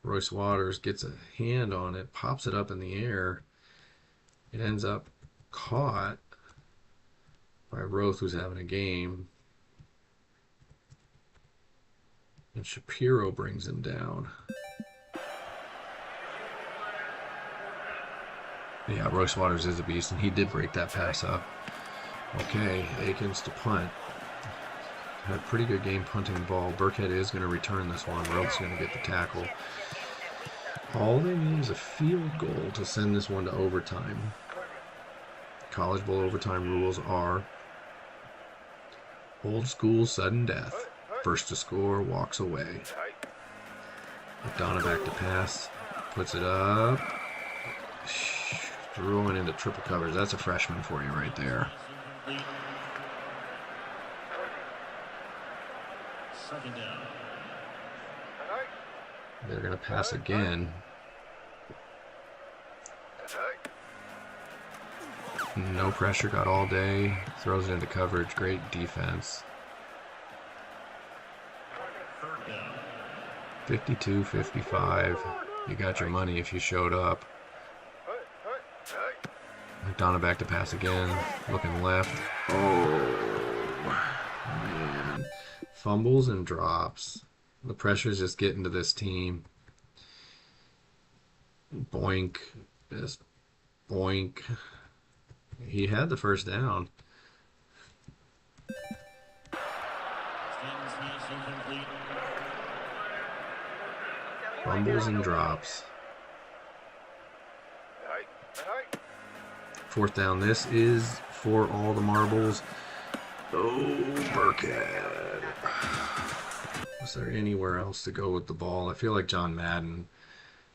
Royce Waters gets a hand on it, pops it up in the air. It ends up caught by Roth, who's having a game. And Shapiro brings him down. Yeah, Royce Waters is a beast, and he did break that pass up. Okay, Akins to punt. Had a pretty good game punting the ball. Burkhead is going to return this one. Roth's going to get the tackle. All they need is a field goal to send this one to overtime. College Bowl overtime rules are old school sudden death. First to score walks away. McDonough back to pass. Puts it up. Throwing into triple covers. That's a freshman for you right there. Second down. They're going to pass again. No pressure, got all day. Throws it into coverage. Great defense. 52-55. You got your money if you showed up. McDonough back to pass again. Looking left. Oh, man. Fumbles and drops. The pressure's just getting to this team. Boink. Just boink. He had the first down. Fumbles and drops. Fourth down. This is for all the marbles. Oh, Burkhead. Was there anywhere else to go with the ball? I feel like John Madden.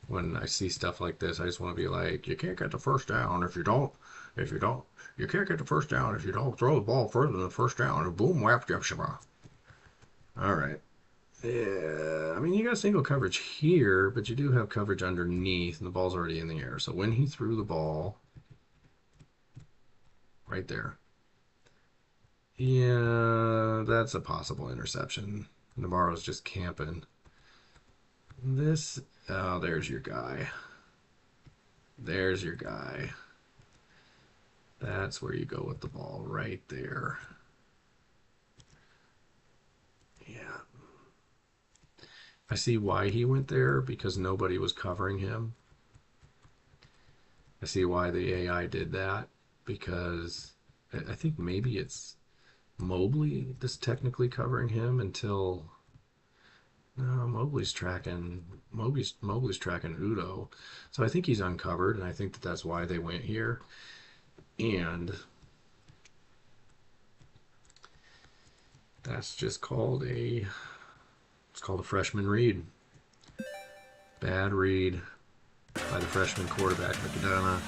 When I see stuff like this, I just want to be like, you can't get the first down if you can't get the first down if you don't throw the ball further than the first down. And boom, whap, yep, shabba. All right. Yeah, I mean, you got single coverage here, but you do have coverage underneath, and the ball's already in the air. So when he threw the ball, right there, yeah, that's a possible interception. Navarro's just camping. This, oh, there's your guy. There's your guy. That's where you go with the ball, right there. Yeah. I see why he went there, because nobody was covering him. I see why the AI did that, because I think maybe it's Mobley that's technically covering him until... No, Mobley's tracking Udo. So I think he's uncovered, and I think that that's why they went here. And that's just called a freshman read. Bad read by the freshman quarterback, McDonough.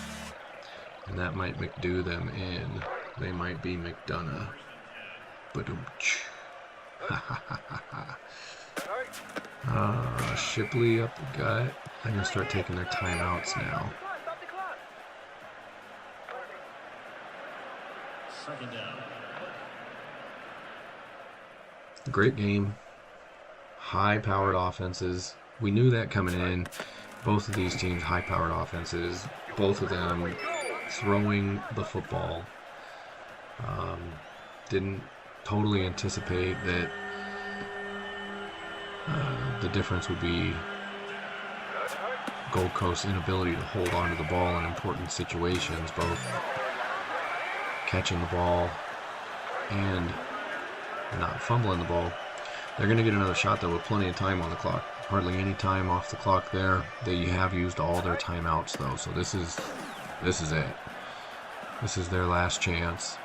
And that might McDo them in. They might be McDonough. Ba-dum-tsh. Ha ha ha ha ha. Shipley up the gut. I'm going to start taking their timeouts now. Second down. Great game. High-powered offenses. We knew that coming in. Both of these teams, high-powered offenses. Both of them throwing the football. Didn't totally anticipate that the difference would be Gold Coast's inability to hold on to the ball in important situations, both catching the ball and not fumbling the ball. They're going to get another shot, though, with plenty of time on the clock. Hardly any time off the clock there. They have used all their timeouts, though, so this is it. This is their last chance.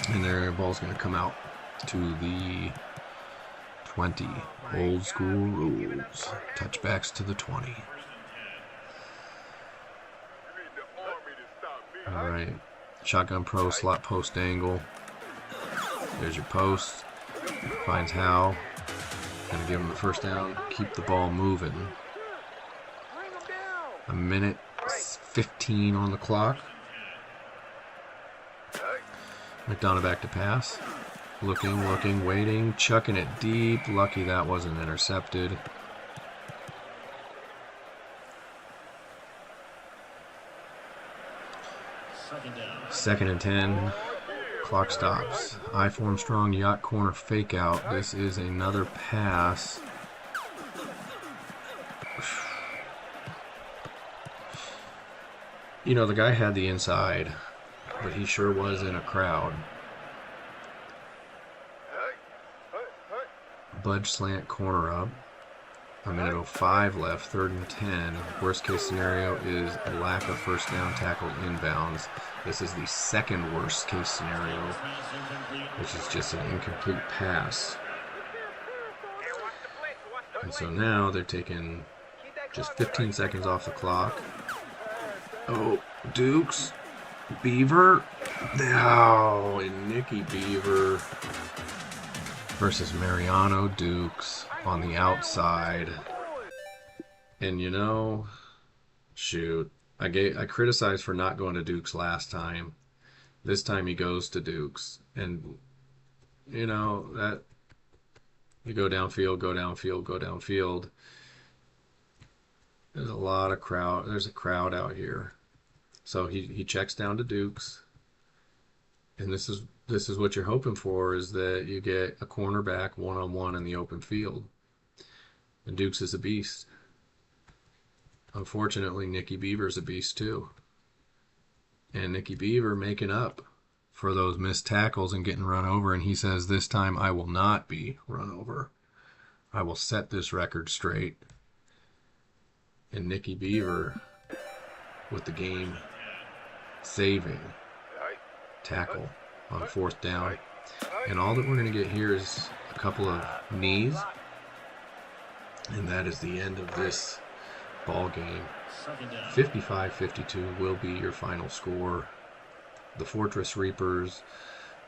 And their ball's going to come out to the 20. Old school rules. Touchbacks to the 20. All right. Shotgun pro, slot post angle. There's your post. Finds Howe. Gonna give him the first down. Keep the ball moving. A minute 15 on the clock. McDonough back to pass. Looking, waiting, chucking it deep. Lucky that wasn't intercepted. Second and 10. Clock stops. I form strong, yacht corner fake out. This is another pass. You know, the guy had the inside, but he sure was in a crowd. Budge slant corner up. A minute 05 left, 3rd and 10. Worst case scenario is a lack of first down tackle inbounds. This is the second worst case scenario, which is just an incomplete pass. And so now they're taking just 15 seconds off the clock. Oh, Dukes. Beaver. No, and Nicky Beaver versus Mariano Dukes on the outside. And you know, shoot, I criticized for not going to Dukes last time. This time he goes to Dukes. And you know, that you go downfield. There's a lot of crowd. There's a crowd out here. So he checks down to Dukes. And this is this is what you're hoping for, is that you get a cornerback one-on-one in the open field. And Dukes is a beast. Unfortunately, Nicky Beaver's a beast too. And Nicky Beaver making up for those missed tackles and getting run over. And he says, this time I will not be run over. I will set this record straight. And Nicky Beaver with the game saving tackle on 4th down. And all that we're going to get here is a couple of knees. And that is the end of this ball game. 55-52 will be your final score. The Fortress Reapers,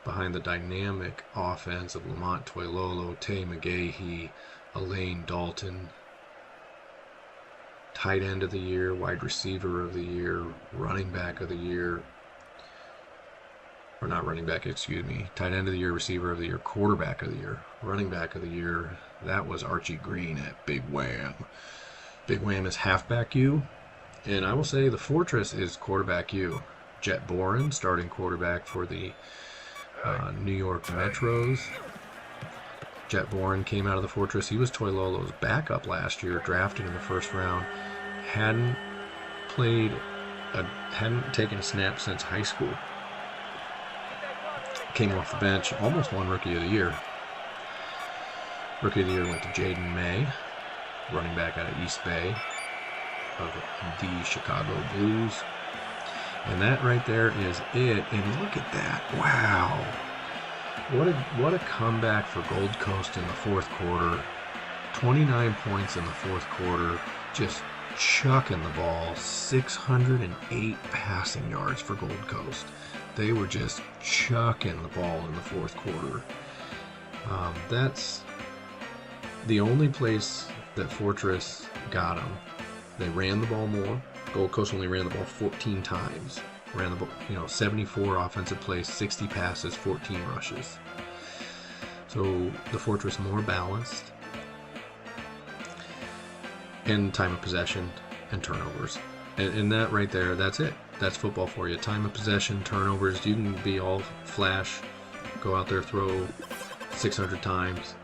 behind the dynamic offense of Lamont Toilolo, Tay McGahee, Elaine Dalton, tight end of the year, wide receiver of the year, running back of the year, or not running back, excuse me, tight end of the year, receiver of the year, quarterback of the year, running back of the year. That was Archie Green at Big Wham. Big Wham is halfback U, and I will say the Fortress is quarterback U. Jet Boren, starting quarterback for the New York Metros. Jet Boren came out of the Fortress. He was Toilolo's backup last year, drafted in the 1st round. Hadn't taken a snap since high school. Came off the bench, almost won Rookie of the Year. Rookie of the Year went to Jaden May, running back out of East Bay of the Chicago Blues. And that right there is it. And look at that. Wow. What a comeback for Gold Coast in the 4th quarter. 29 points in the 4th quarter. Just chucking the ball. 608 passing yards for Gold Coast. They were just chucking the ball in the 4th quarter. That's the only place that Fortress got them. They ran the ball more. Gold Coast only ran the ball 14 times. Ran the ball, 74 offensive plays, 60 passes, 14 rushes. So the Fortress more balanced. And time of possession and turnovers. And that right there, that's it. That's football for you. Time of possession, turnovers. You can be all flash, go out there, throw 600 times.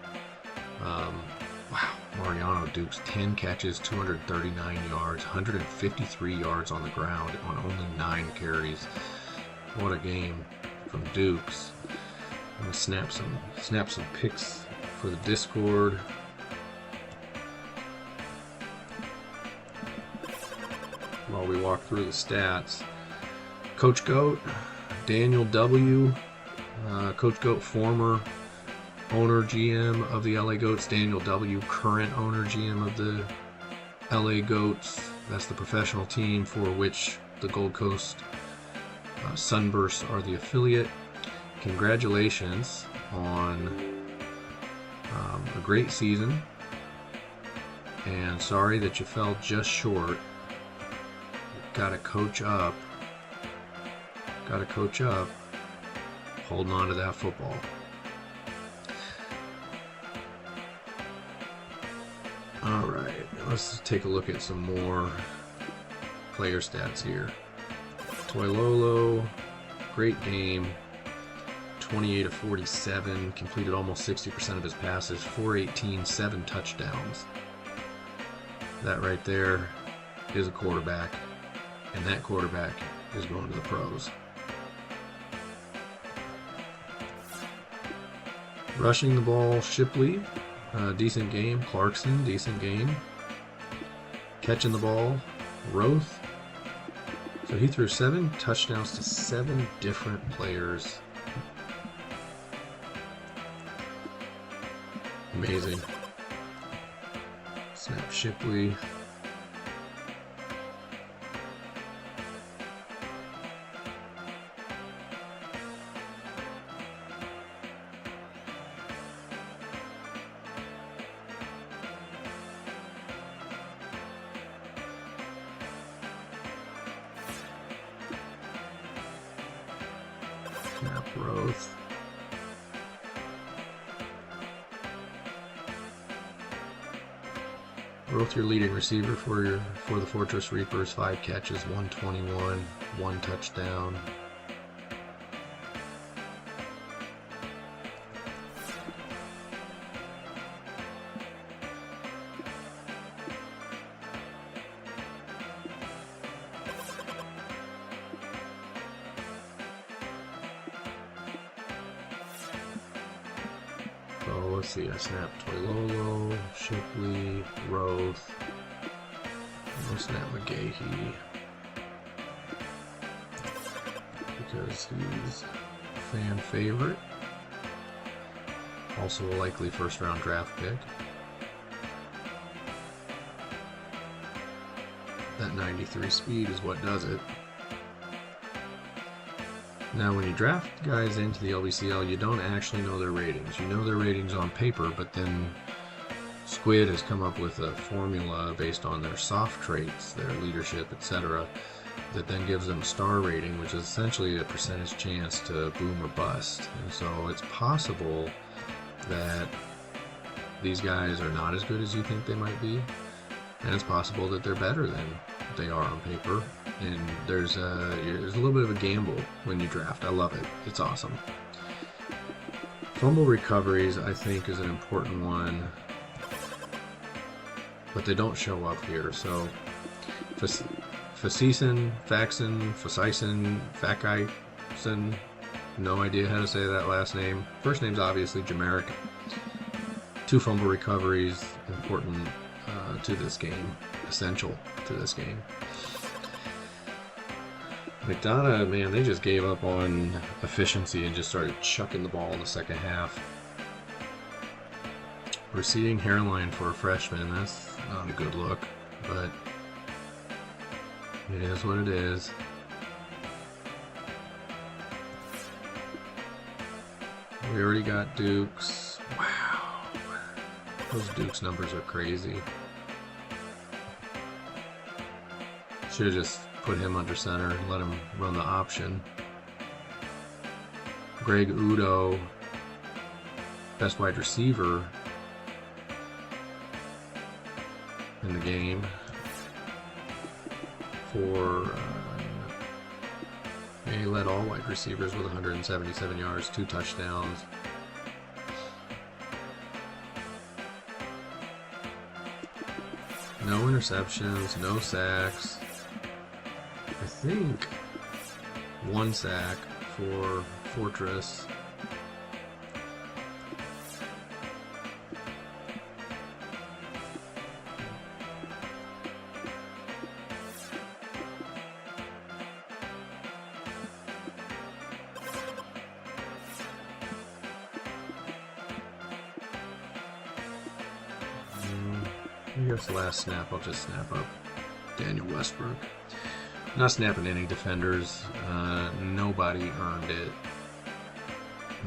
Wow, Mariano Dukes, 10 catches, 239 yards, 153 yards on the ground on only 9 carries. What a game from Dukes. I'm going to snap some pics for the Discord. While we walk through the stats. Coach Goat, Daniel W. Coach Goat, former owner GM of the LA Goats. Daniel W., current owner GM of the LA Goats. That's the professional team for which the Gold Coast Sunbursts are the affiliate. Congratulations on a great season, and sorry that you fell just short. Got to coach up. Holding on to that football. All right, let's take a look at some more player stats here. Toilolo, great game. 28 of 47, completed almost 60% of his passes, 418, 7 touchdowns. That right there is a quarterback, and that quarterback is going to the pros. Rushing the ball, Shipley, decent game. Clarkson, decent game. Catching the ball, Roth. So he threw 7 touchdowns to 7 different players. Amazing. Snap Shipley. Snap Roth. Roth, your leading receiver for the Fortress Reapers, 5 catches, 121, 1 touchdown. let's see, I snapped Toilolo, Shipley, Roth. I'll snap McGahee because he's a fan favorite. Also a likely first round draft pick. That 93 speed is what does it. Now when you draft guys into the LBCL, you don't actually know their ratings. You know their ratings on paper, but then Squid has come up with a formula based on their soft traits, their leadership, etc., that then gives them a star rating, which is essentially a percentage chance to boom or bust. And so it's possible that these guys are not as good as you think they might be, and it's possible that they're better than they are on paper. And there's a little bit of a gamble when you draft. I love it. It's awesome. Fumble recoveries, I think, is an important one, but they don't show up here. So Facison, no idea how to say that last name. First name's obviously Jameric. 2 fumble recoveries, important to this game, essential to this game. McDonough, man, they just gave up on efficiency and just started chucking the ball in the second half. Receding hairline for a freshman, that's not a good look, but it is what it is. We already got Dukes. Wow. Those Dukes numbers are crazy. Should have just put him under center and let him run the option. Greg Udo, best wide receiver in the game for he led all wide receivers with 177 yards, 2 touchdowns. No interceptions, no sacks. I think 1 sack for Fortress. I guess last snap I'll just snap up Daniel Westbrook. Not snapping any defenders. Nobody earned it.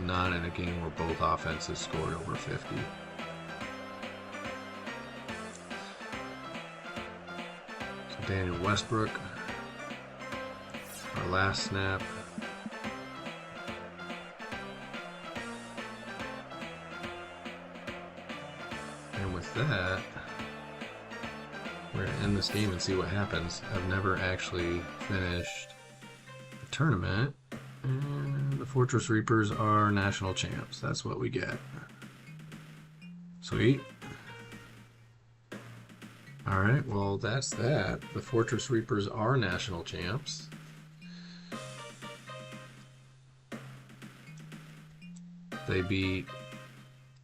Not in a game where both offenses scored over 50. So Daniel Westbrook, our last snap. And with that, we're going to end this game and see what happens. I've never actually finished the tournament, and the Fortress Reapers are national champs. That's what we get. Sweet. Alright, well that's that. The Fortress Reapers are national champs. They beat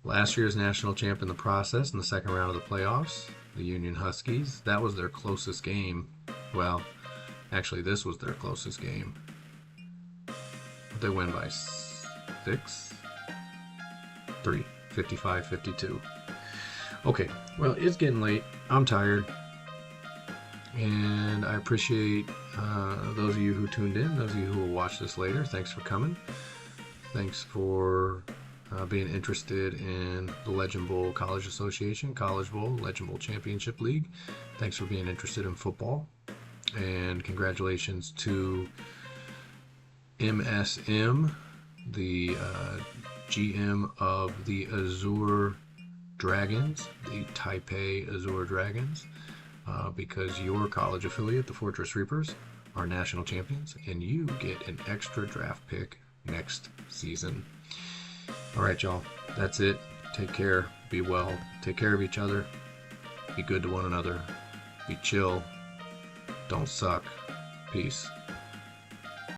last year's national champ in the process in the second round of the playoffs, the Union Huskies. That was their closest game. Well, actually this was their closest game. They win by 3, 55-52. Okay, well, it's getting late. I'm tired. And I appreciate those of you who tuned in, those of you who will watch this later. Thanks for coming. Thanks for being interested in the Legend Bowl College Association, College Bowl, Legend Bowl Championship League. Thanks for being interested in football. And congratulations to MSM, the GM of the Azure Dragons, the Taipei Azure Dragons, because your college affiliate, the Fortress Reapers, are national champions, and you get an extra draft pick next season. All right, y'all. That's it. Take care. Be well. Take care of each other. Be good to one another. Be chill. Don't suck. Peace.